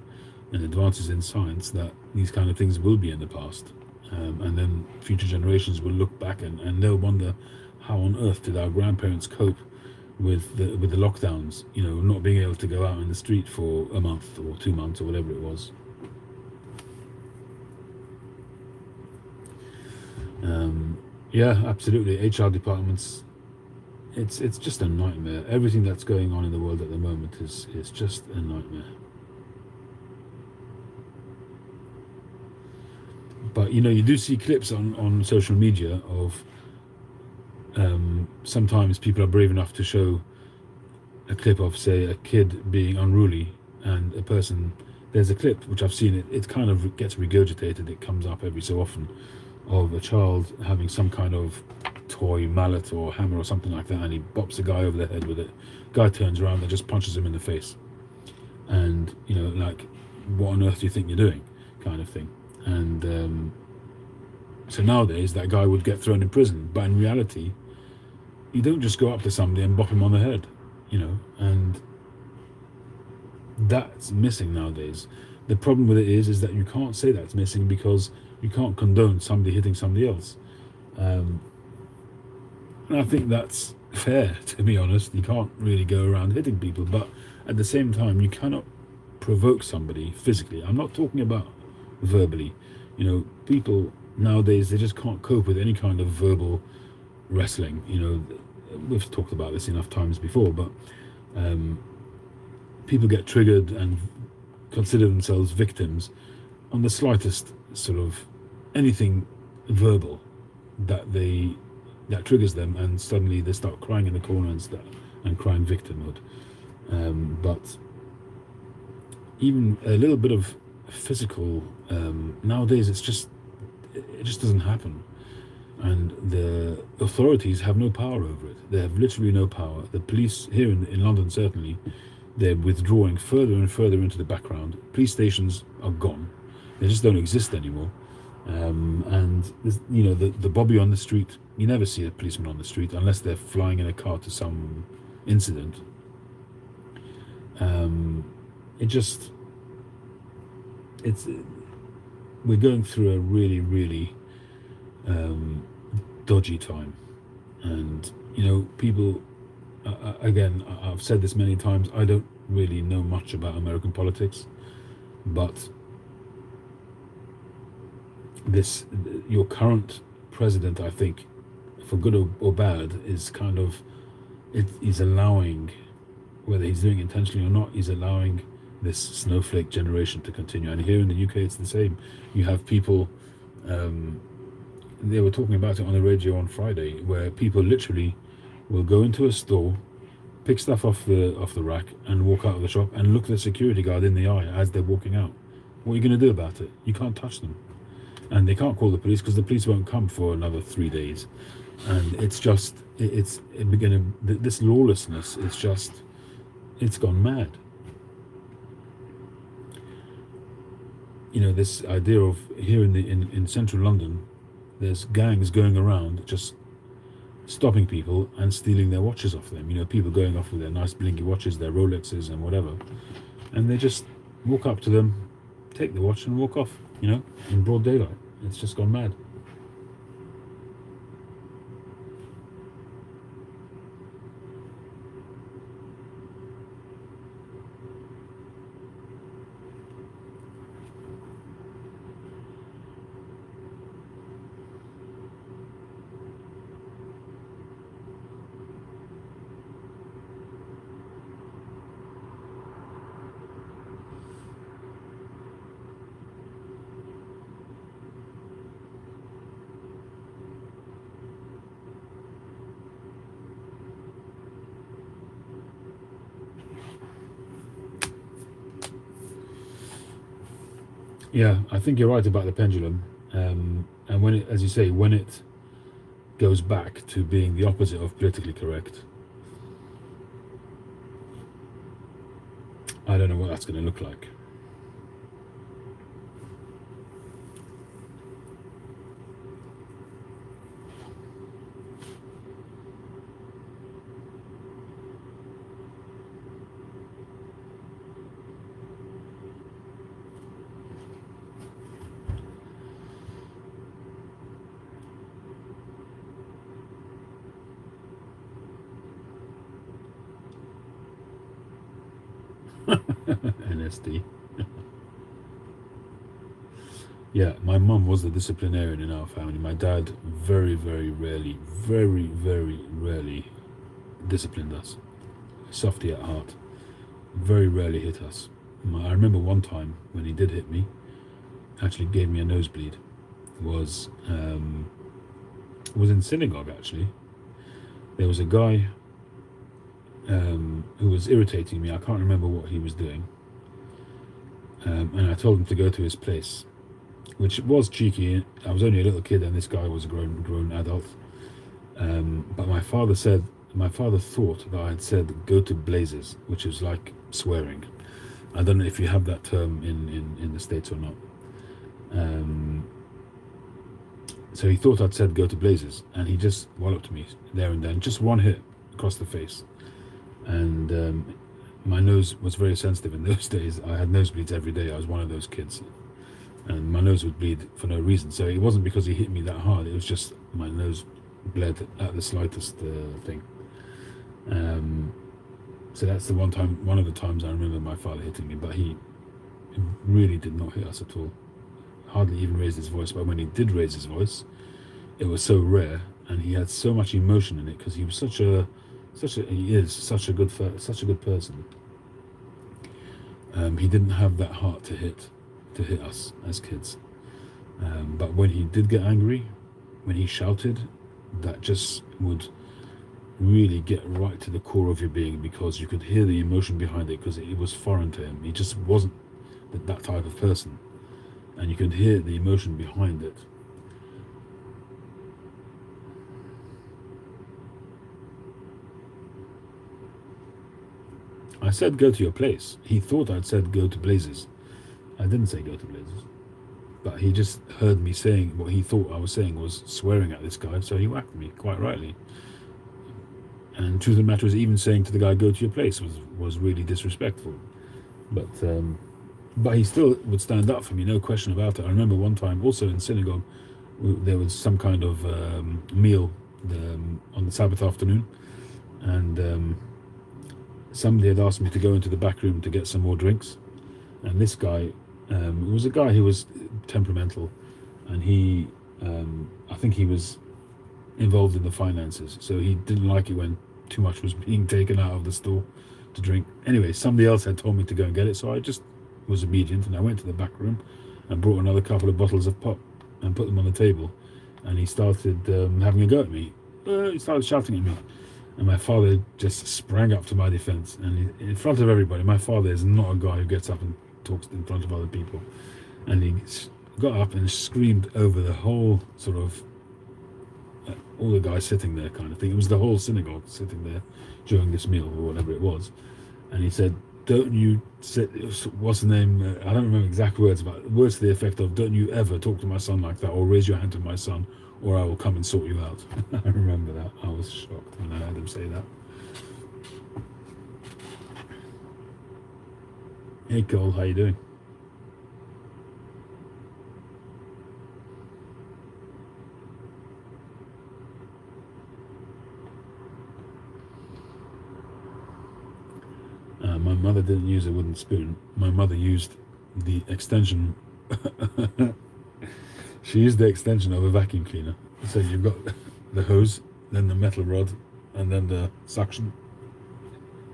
[SPEAKER 1] and advances in science, that these kind of things will be in the past. And then future generations will look back and they'll wonder, how on earth did our grandparents cope with the lockdowns, not being able to go out in the street for a month or 2 months or whatever it was. Yeah, absolutely. HR departments, it's just a nightmare. Everything that's going on in the world at the moment is just a nightmare. But you do see clips on social media of sometimes people are brave enough to show a clip of, say, a kid being unruly and a person. There's a clip which I've seen, it kind of gets regurgitated, it comes up every so often, of a child having some kind of toy mallet or hammer or something like that, and he bops a guy over the head with it. Guy turns around and just punches him in the face, and like, what on earth do you think you're doing, kind of thing. And so nowadays that guy would get thrown in prison, but in reality you don't just go up to somebody and bop him on the head, and that's missing nowadays. The problem with it is that you can't say that's missing because you can't condone somebody hitting somebody else. And I think that's fair, to be honest. You can't really go around hitting people, but at the same time, you cannot provoke somebody physically. I'm not talking about verbally. People nowadays, they just can't cope with any kind of verbal wrestling. We've talked about this enough times before, but people get triggered and consider themselves victims on the slightest sort of anything verbal that triggers them, and suddenly they start crying in the corner and crying victimhood. But even a little bit of physical, nowadays it just doesn't happen, and the authorities have no power over it. They have literally no power. The police here in London, certainly, they're withdrawing further and further into the background. Police stations are gone. They just don't exist anymore. And the bobby on the street, you never see a policeman on the street unless they're flying in a car to some incident. We're going through a really, really dodgy time. And people, again, I've said this many times, I don't really know much about American politics, but your current president, I think, for good or bad, is kind of, he's allowing, whether he's doing it intentionally or not, he's allowing this snowflake generation to continue. And here in the UK, it's the same. You have people, they were talking about it on the radio on Friday, where people literally will go into a store, pick stuff off the rack and walk out of the shop and look the security guard in the eye as they're walking out. What are you going to do about it? You can't touch them. And they can't call the police because the police won't come for another 3 days. And it's just, this lawlessness is just, it's gone mad. This idea of here in central London, there's gangs going around just stopping people and stealing their watches off them. People going off with their nice blinky watches, their Rolexes and whatever, and they just walk up to them, take the watch and walk off, in broad daylight. It's just gone mad. Yeah, I think you're right about the pendulum. And when it, as you say, when it goes back to being the opposite of politically correct, I don't know what that's going to look like. NSD. Yeah, my mum was the disciplinarian in our family. My dad very, very rarely disciplined us. Softie at heart. Very rarely hit us. I remember one time when he did hit me, actually gave me a nosebleed. Was in synagogue actually. There was a guy who was irritating me. I can't remember what he was doing, and I told him to go to his place, which was cheeky. I was only a little kid, and this guy was a grown adult. But my father thought that I had said "go to blazes," which is like swearing. I don't know if you have that term in the States or not. So he thought I'd said "go to blazes," and he just walloped me there and then, just one hit across the face. And my nose was very sensitive in those days. I had nosebleeds every day. I was one of those kids, and my nose would bleed for no reason. So it wasn't because he hit me that hard. It was just my nose bled at the slightest thing. So that's the one of the times I remember my father hitting me. But he really did not hit us at all. Hardly even raised his voice. But when he did raise his voice, it was so rare, and he had so much emotion in it because he was he is such a good person. He didn't have that heart to hit us as kids. But when he did get angry, when he shouted, that just would really get right to the core of your being, because you could hear the emotion behind it, because it was foreign to him. He just wasn't that type of person, and you could hear the emotion behind it. I said go to your place. He thought I'd said go to blazes. I didn't say go to blazes. But he just heard me saying what he thought I was saying was swearing at this guy, so he whacked me, quite rightly. And truth of the matter is, even saying to the guy, go to your place, was really disrespectful. But he still would stand up for me, no question about it. I remember one time, also in synagogue, there was some kind of meal on the Sabbath afternoon, and somebody had asked me to go into the back room to get some more drinks. And this guy was a guy who was temperamental, and I think he was involved in the finances, so he didn't like it when too much was being taken out of the store to drink. Anyway, somebody else had told me to go and get it, so I just was obedient, and I went to the back room and brought another couple of bottles of pop and put them on the table, and he started having a go at me. He started shouting at me, and my father just sprang up to my defense, and in front of everybody. My father is not a guy who gets up and talks in front of other people, and he got up and screamed over the whole sort of all the guys sitting there, kind of thing. It was the whole synagogue sitting there during this meal or whatever it was, and he said, "Don't you sit?" What's the name? I don't remember exact words, but words to the effect of, "Don't you ever talk to my son like that, or raise your hand to my son, or I will come and sort you out." I remember that. I was shocked when I heard him say that. Hey Cole, how you doing? My mother didn't use a wooden spoon. My mother used the extension. She used the extension of a vacuum cleaner. So you've got the hose, then the metal rod, and then the suction,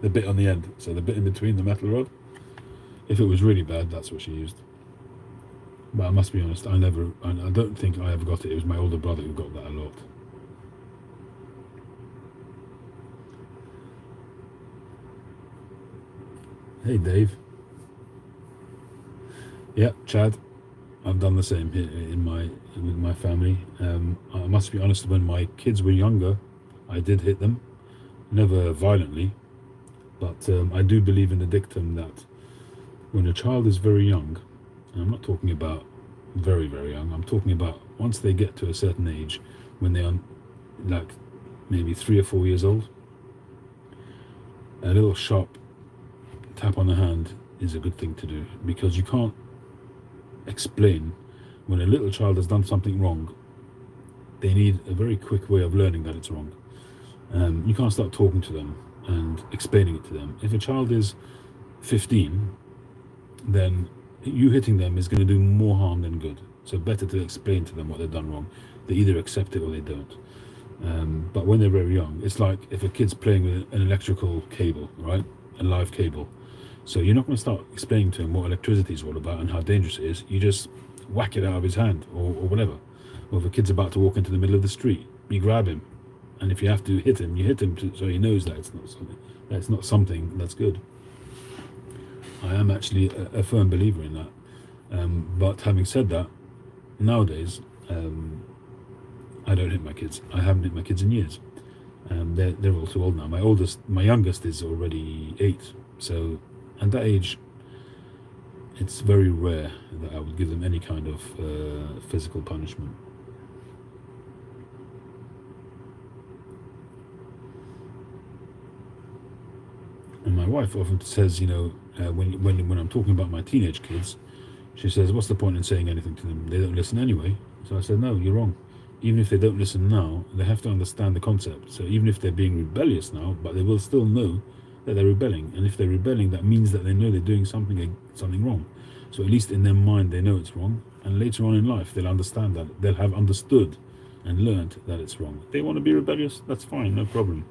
[SPEAKER 1] the bit on the end. So the bit in between the metal rod. If it was really bad, that's what she used. But I must be honest, I don't think I ever got it. It was my older brother who got that a lot. Hey Dave. Yeah, Chad. I've done the same here with my family. I must be honest. When my kids were younger, I did hit them, never violently, but I do believe in the dictum that when a child is very young, and I'm not talking about very very young. I'm talking about once they get to a certain age, when they are like maybe 3 or 4 years old, a little sharp tap on the hand is a good thing to do, because you can't explain when a little child has done something wrong. They need a very quick way of learning that it's wrong. You can't start talking to them and explaining it to them. If a child is 15, then you hitting them is going to do more harm than good. So better to explain to them what they've done wrong. They either accept it or they don't. But when they're very young, it's like if a kid's playing with an electrical cable, right? A live cable. So you're not going to start explaining to him what electricity is all about and how dangerous it is. You just whack it out of his hand or whatever. Or if a kid's about to walk into the middle of the street, you grab him. And if you have to hit him, you hit him so he knows that it's not something that's good. I am actually a firm believer in that. But having said that, nowadays, I don't hit my kids. I haven't hit my kids in years. They're all too old now. My youngest is already 8. So at that age, it's very rare that I would give them any kind of physical punishment. And my wife often says, when I'm talking about my teenage kids, she says, what's the point in saying anything to them? They don't listen anyway. So I said, no, you're wrong. Even if they don't listen now, they have to understand the concept. So even if they're being rebellious now, but they will still know that they're rebelling. And if they're rebelling, that means that they know they're doing something wrong. So at least in their mind, they know it's wrong. And later on in life, they'll understand that. They'll have understood and learned that it's wrong. If they want to be rebellious, that's fine, no problem.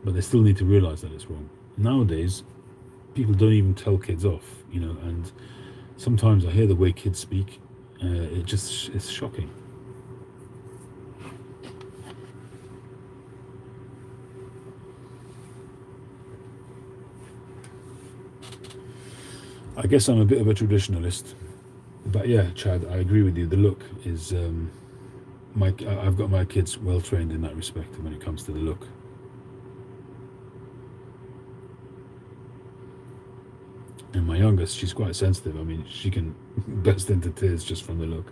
[SPEAKER 1] But they still need to realize that it's wrong. Nowadays, people don't even tell kids off, and sometimes I hear the way kids speak. It's shocking. I guess I'm a bit of a traditionalist, but yeah, Chad, I agree with you. The look is I've got my kids well trained in that respect when it comes to the look. And my youngest, she's quite sensitive. I mean, she can burst into tears just from the look.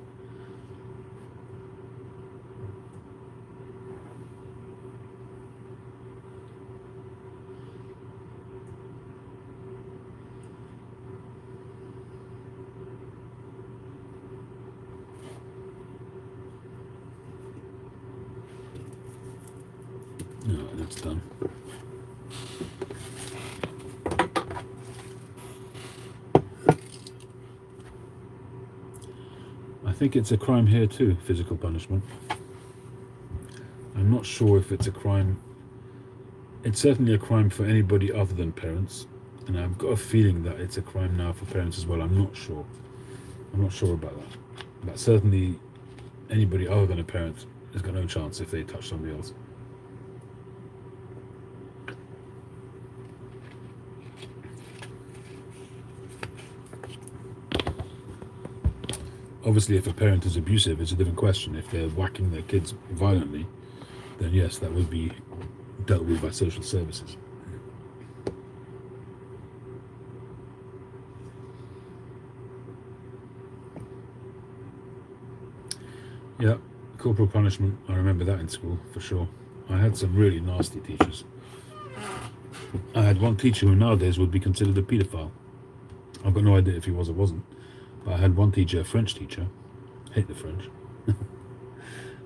[SPEAKER 1] No, that's done. I think it's a crime here too, physical punishment. I'm not sure if it's a crime. It's certainly a crime for anybody other than parents, and I've got a feeling that it's a crime now for parents as well. I'm not sure about that, but certainly anybody other than a parent has got no chance if they touch somebody else. Obviously, if a parent is abusive, it's a different question. If they're whacking their kids violently, then yes, that would be dealt with by social services. Yeah, corporal punishment, I remember that in school, for sure. I had some really nasty teachers. I had one teacher who nowadays would be considered a paedophile. I've got no idea if he was or wasn't. But I had one teacher, a French teacher, hate the French.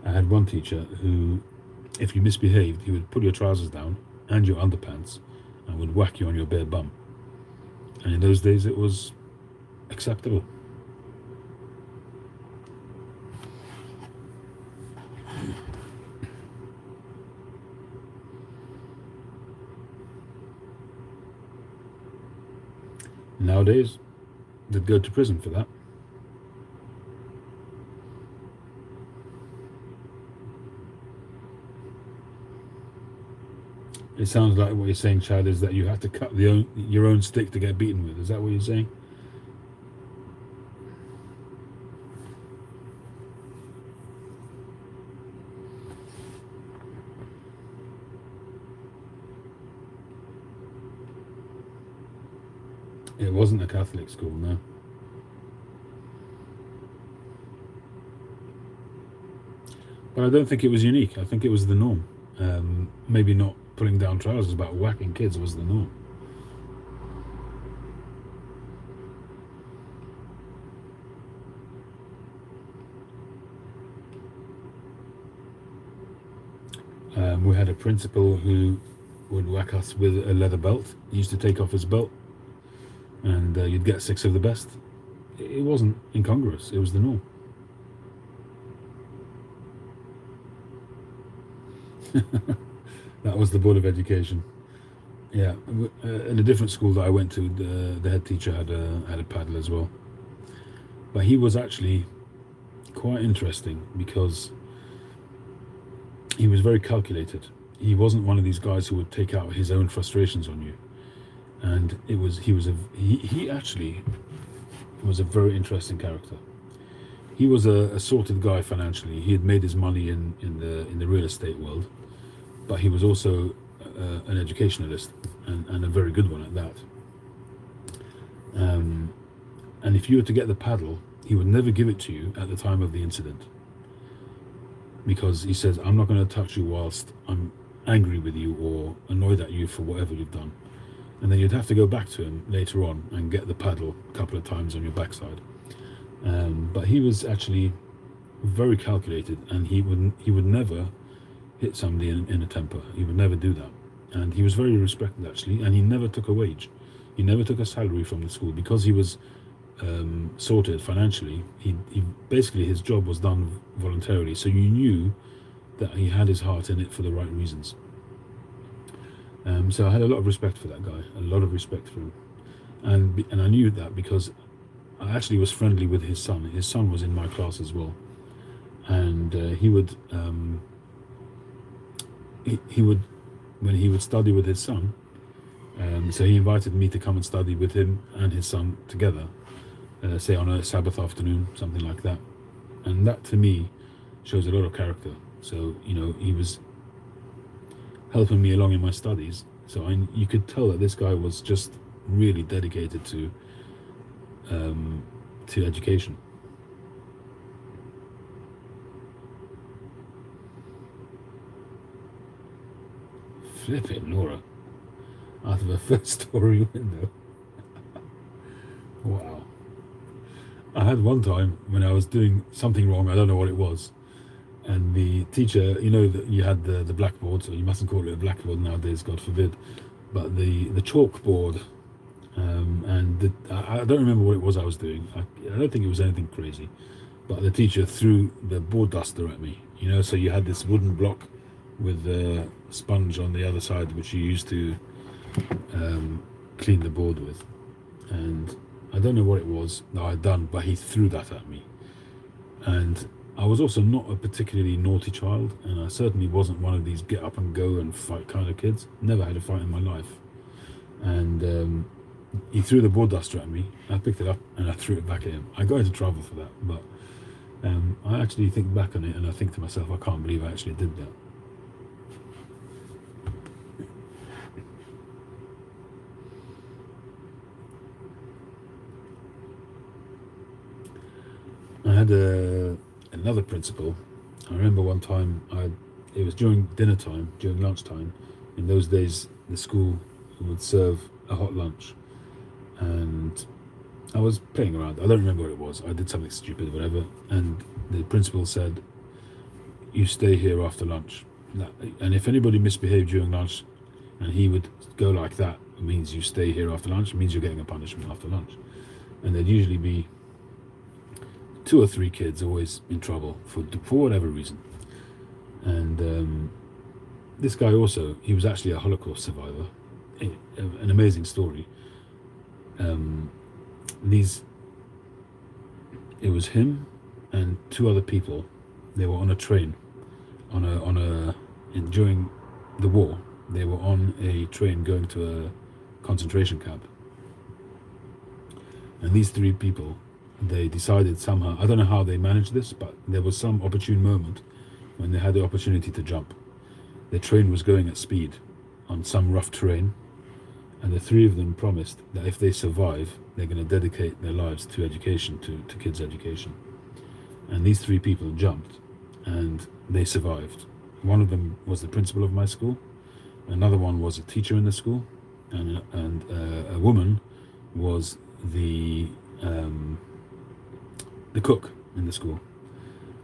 [SPEAKER 1] I had one teacher who, if you misbehaved, he would pull your trousers down and your underpants and would whack you on your bare bum. And in those days it was acceptable. Nowadays, they'd go to prison for that. It sounds like what you're saying, Chad, is that you have to cut your own stick to get beaten with. Is that what you're saying? It wasn't a Catholic school, no. But I don't think it was unique. I think it was the norm. Maybe not pulling down trousers, but whacking kids was the norm. We had a principal who would whack us with a leather belt. He used to take off his belt, and you'd get 6 of the best. It wasn't incongruous. It was the norm. That was the Board of Education. Yeah, in a different school that I went to, the head teacher had a paddle as well. But he was actually quite interesting because he was very calculated. He wasn't one of these guys who would take out his own frustrations on you. And he actually was a very interesting character. He was a sorted guy financially. He had made his money in the real estate world, but he was also an educationalist, and a very good one at that. And if you were to get the paddle, he would never give it to you at the time of the incident, because he says, I'm not going to touch you whilst I'm angry with you or annoyed at you for whatever you've done. And then you'd have to go back to him later on and get the paddle a couple of times on your backside. But he was actually very calculated, and he would never hit somebody in a temper. He would never do that. And he was very respected, actually, and he never took a wage. He never took a salary from the school because he was sorted financially. He basically, his job was done voluntarily, so you knew that he had his heart in it for the right reasons. So I had a lot of respect for that guy, a lot of respect for him, and I knew that because I actually was friendly with his son. His son was in my class as well, and he would when he would study with his son. So he invited me to come and study with him and his son together, say on a Sabbath afternoon, something like that. And that to me shows a lot of character. So, he was helping me along in my studies. So you could tell that this guy was just really dedicated to education. Flip it, Laura. Out of a first-story window. Wow. I had one time when I was doing something wrong, I don't know what it was, and the teacher, that you had the blackboard, so you mustn't call it a blackboard nowadays, God forbid, but the chalkboard, I don't remember what it was I was doing. I don't think it was anything crazy, but the teacher threw the board duster at me, so you had this wooden block with a sponge on the other side, which you used to clean the board with, and I don't know what it was that I'd done, but he threw that at me. And I was also not a particularly naughty child, and I certainly wasn't one of these get up and go and fight kind of kids. Never had a fight in my life. And he threw the board duster at me. I picked it up and I threw it back at him. I got into trouble for that, but I actually think back on it and I think to myself, I can't believe I actually did that. I had another principal. I remember one time, it was during dinner time, during lunchtime. In those days, the school would serve a hot lunch, and I was playing around. I don't remember what it was. I did something stupid, whatever, and the principal said, "You stay here after lunch." And if anybody misbehaved during lunch, and he would go like that, it means you stay here after lunch. It means you're getting a punishment after lunch, and there'd usually be 2 or 3 kids always in trouble for whatever reason. And this guy also, he was actually a Holocaust survivor. An amazing story. It was him and 2 other people. They were on a train, during the war. They were on a train going to a concentration camp. And these 3 people, they decided somehow, I don't know how they managed this, but there was some opportune moment when they had the opportunity to jump. The train was going at speed on some rough terrain, And the three of them promised that if they survive, they're going to dedicate their lives to education, to kids' education. And these three people jumped, and they survived. One of them was the principal of my school, another one was a teacher in the school, and a woman was the cook in the school.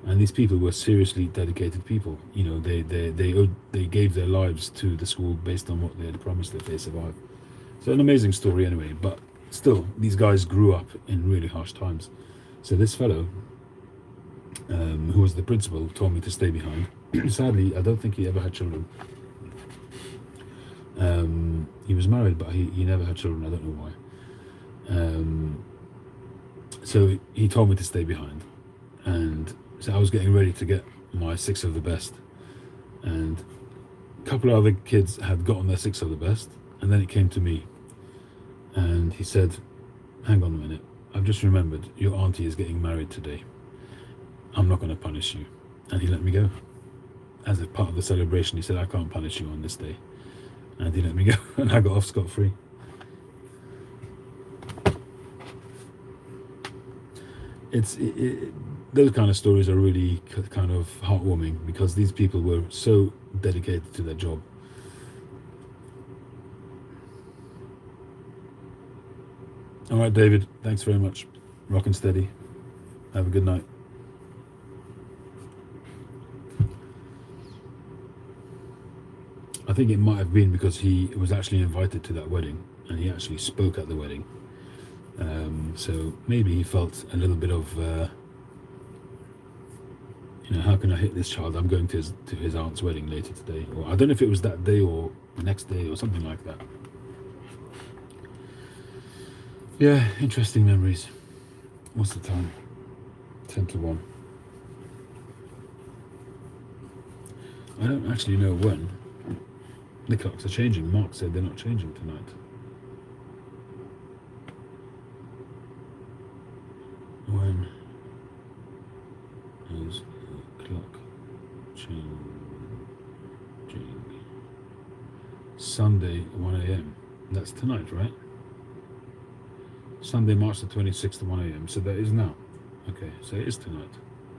[SPEAKER 1] And these people were seriously dedicated people. You know, they gave their lives to the school based on what they had promised if they survived. So an amazing story anyway, but still, these guys grew up in really harsh times. So this fellow, who was the principal, told me to stay behind. Sadly, I don't think he ever had children. He was married, but he never had children. I don't know why. So he told me to stay behind. And so I was getting ready to get my 6 of the best. And a couple of other kids had gotten their 6 of the best. And then it came to me. And he said, hang on a minute. I've just remembered your auntie is getting married today. I'm not going to punish you. And he let me go. As a part of the celebration, he said, I can't punish you on this day. And he let me go. And I got off scot-free. Those kind of stories are really kind of heartwarming, because these people were so dedicated to their job. All right, David, thanks very much. Rock and steady. Have a good night. I think it might have been because he was actually invited to that wedding, and he actually spoke at the wedding. So maybe he felt a little bit of, how can I hit this child? I'm going to his aunt's wedding later today. Or I don't know if it was that day or the next day or something like that. Yeah, interesting memories. What's the time? 10 to 1. I don't actually know when. The clocks are changing. Mark said they're not changing tonight. When is the clock changing? Sunday, 1 a.m. That's tonight, right? Sunday, March the 26th, 1 a.m. So that is now. Okay, so it is tonight.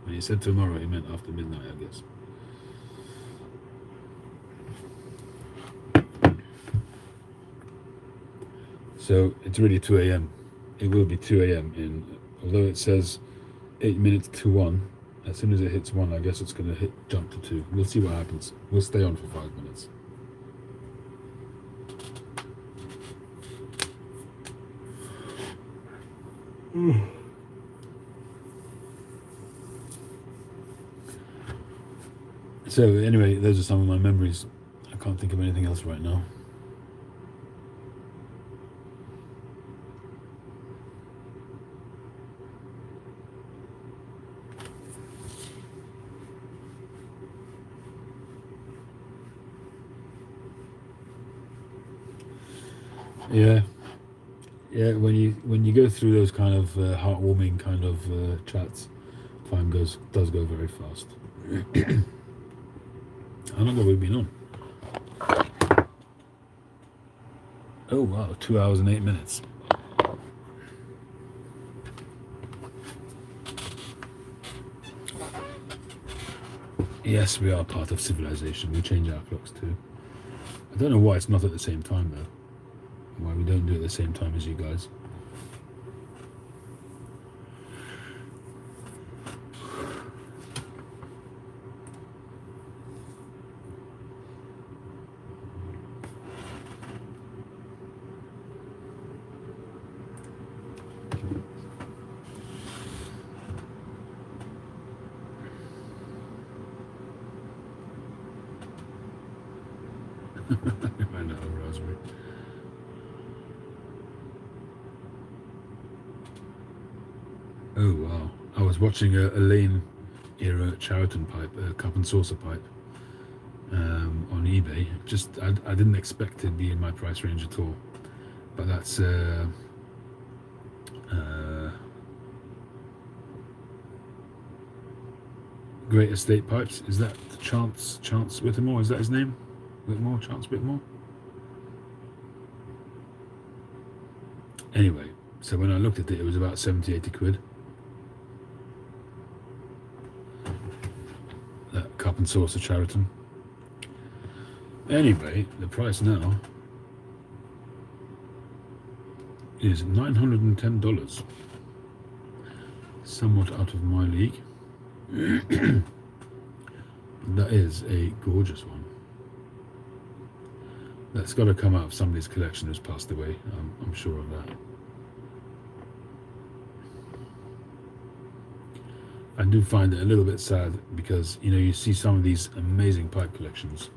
[SPEAKER 1] When he said tomorrow, he meant after midnight, I guess. So it's really 2 a.m. It will be 2 a.m. Although it says 8 minutes to 1, as soon as it hits 1, I guess it's going to jump to 2. We'll see what happens. We'll stay on for 5 minutes. So anyway, those are some of my memories. I can't think of anything else right now. Yeah. When you go through those kind of heartwarming kind of chats, time does go very fast. How long have we been on? Oh wow, 2 hours and 8 minutes. Yes, we are part of civilization. We change our clocks too. I don't know why it's not at the same time though. Why we don't do it at the same time as you guys. I know, Raspberry. Oh wow! I was watching a Lane era Chariton pipe, a cup and saucer pipe, on eBay. Just I didn't expect it to be in my price range at all, but that's Great Estate Pipes. Is that Chance Whittemore? Is that his name? Whitmore, Chance Whitmore. Anyway, so when I looked at it, it was about 70, 80 quid. That cup and saucer Chariton. Anyway, the price now is $910. Somewhat out of my league. That is a gorgeous one. That's got to come out of somebody's collection who's passed away. I'm sure of that. I do find it a little bit sad because, you know, you see some of these amazing pipe collections,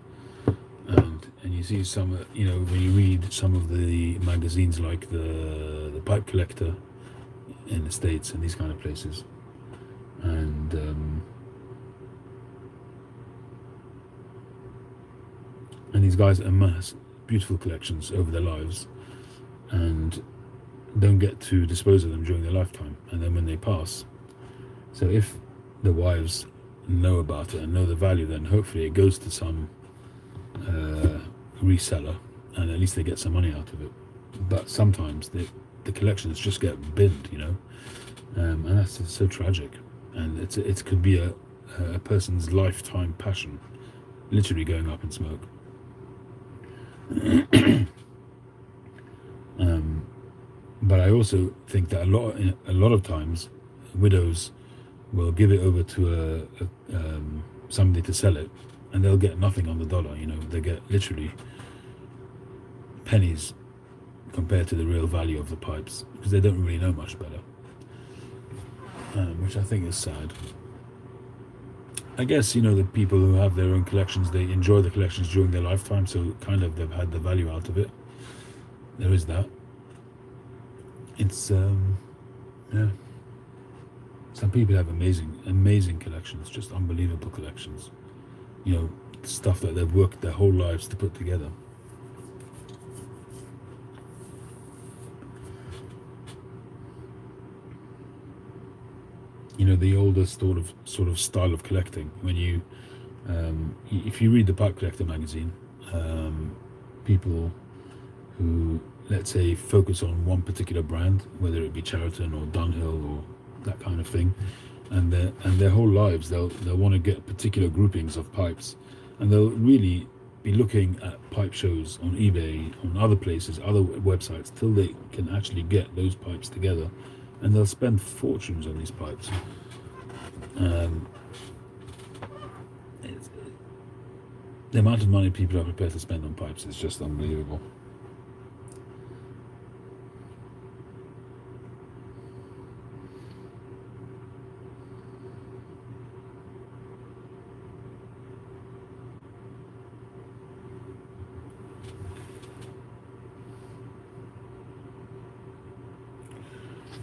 [SPEAKER 1] and you see some, you know, when you read some of the magazines like the Pipe Collector in the States and these kind of places, and these guys amass beautiful collections over their lives and don't get to dispose of them during their lifetime, and then when they pass. So if the wives know about it and know the value, then hopefully it goes to some reseller, and at least they get some money out of it. But sometimes the collections just get binned, you know, and that's so tragic. And it could be a person's lifetime passion, literally going up in smoke. But I also think that a lot of times widows will give it over to somebody to sell it, and they'll get nothing on the dollar. You know, they get literally pennies compared to the real value of the pipes, because they don't really know much better, which I think is sad. I guess, you know, the people who have their own collections, they enjoy the collections during their lifetime, so kind of they've had the value out of it. There is that. It's yeah. Some people have amazing collections, just unbelievable collections. You know, stuff that they've worked their whole lives to put together. You know, the oldest sort of style of collecting. When you, if you read the Pipe Collector magazine, people who, let's say, focus on one particular brand, whether it be Chariton or Dunhill or that kind of thing, and their whole lives they'll want to get particular groupings of pipes, and they'll really be looking at pipe shows on eBay, on other places, other websites, till they can actually get those pipes together, and they'll spend fortunes on these pipes. The amount of money people are prepared to spend on pipes is just unbelievable.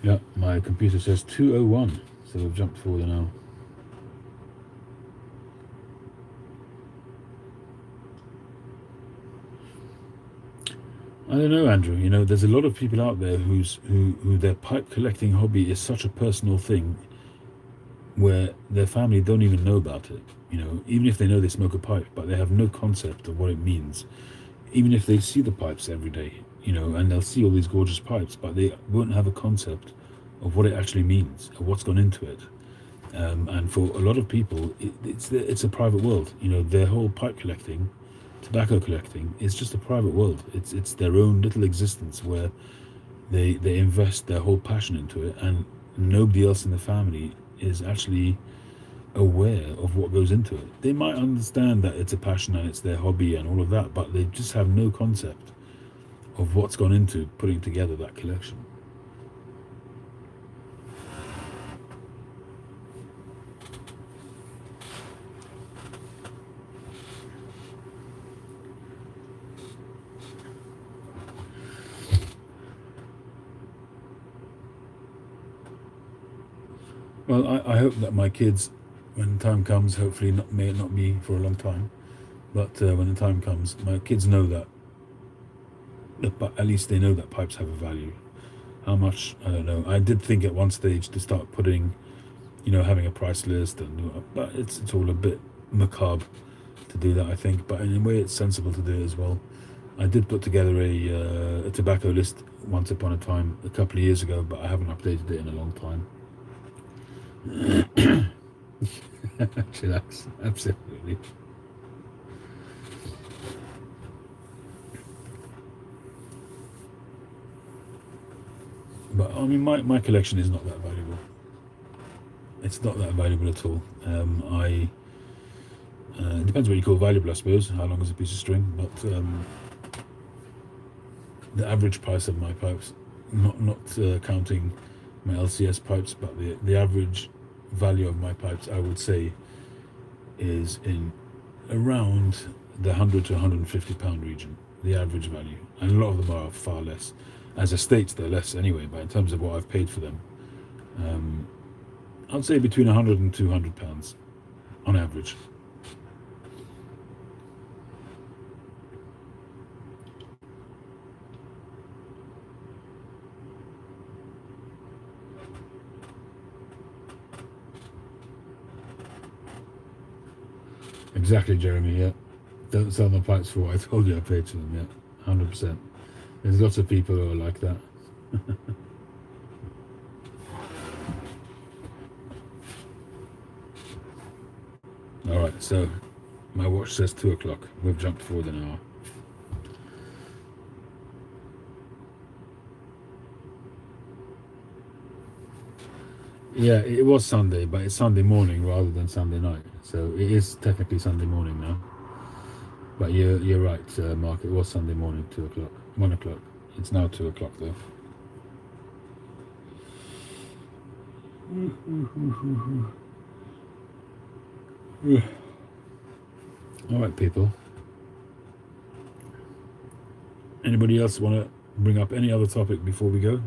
[SPEAKER 1] Yeah, my computer says 2:01, so we've jumped forward an hour. I don't know, Andrew. You know, there's a lot of people out there who their pipe collecting hobby is such a personal thing, where their family don't even know about it. You know, even if they know they smoke a pipe, but they have no concept of what it means. Even if they see the pipes every day, you know, and they'll see all these gorgeous pipes, but they won't have a concept of what it actually means, of what's gone into it. And for a lot of people, it's a private world. You know, their whole pipe collecting, tobacco collecting, is just a private world. It's their own little existence where they invest their whole passion into it, and nobody else in the family is actually aware of what goes into it. They might understand that it's a passion and it's their hobby and all of that, but they just have no concept of what's gone into putting together that collection. Well, I hope that my kids, when the time comes, hopefully may it not be for a long time, but when the time comes, my kids know that, but at least they know that pipes have a value. How much, I don't know. I did think at one stage to start putting, you know, having a price list, but it's all a bit macabre to do that, I think. But in a way, it's sensible to do it as well. I did put together a tobacco list once upon a time, a couple of years ago, but I haven't updated it in a long time. Chillax, absolutely. But I mean, my collection is not that valuable. It's not that valuable at all. It depends what you call valuable, I suppose. How long is a piece of string? But the average price of my pipes, not counting my LCS pipes, but the average value of my pipes, I would say, is in around the £100 to £150 region. The average value, and a lot of them are far less. As estates, they're less anyway. But in terms of what I've paid for them, I'd say between £100 and £200 on average. Exactly, Jeremy. Yeah, don't sell my pipes for what I told you I paid for them. Yeah, 100%. There's lots of people who are like that. All right, so my watch says 2 o'clock. We've jumped forward an hour. Yeah, it was Sunday, but it's Sunday morning rather than Sunday night. So it is technically Sunday morning now. But you're right, Mark. It was Sunday morning, 2 o'clock, 1 o'clock. It's now 2 o'clock though. All right, people. Anybody else want to bring up any other topic before we go?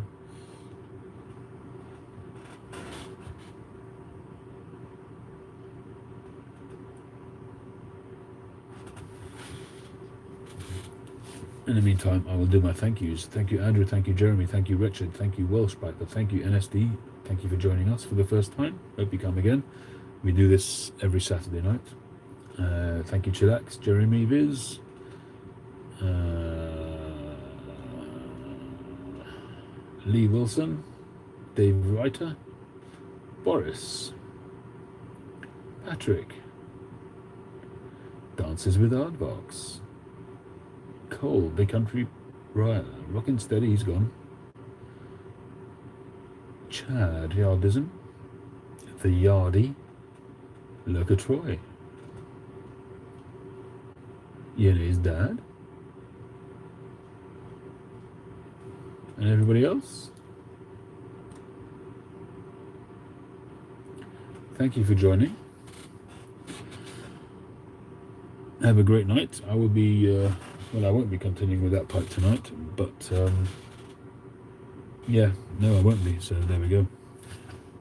[SPEAKER 1] In the meantime, I will do my thank yous. Thank you, Andrew. Thank you, Jeremy. Thank you, Richard. Thank you, Welsh Piper. Thank you, NSD. Thank you for joining us for the first time. Hope you come again. We do this every Saturday night. Thank you, Chillax, Jeremy Viz. Lee Wilson. Dave Reiter. Boris. Patrick. Dances with Aardvarks. Cole, Big Country Royal, rocking steady, he's gone. Chad Yardism, The Yardie, Lurker Troy, Yenne's dad, and everybody else. Thank you for joining. Have a great night. I will be well, I won't be continuing with that pipe tonight, but yeah, no, I won't be, so there we go.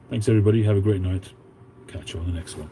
[SPEAKER 1] Thanks everybody, have a great night. Catch you on the next one.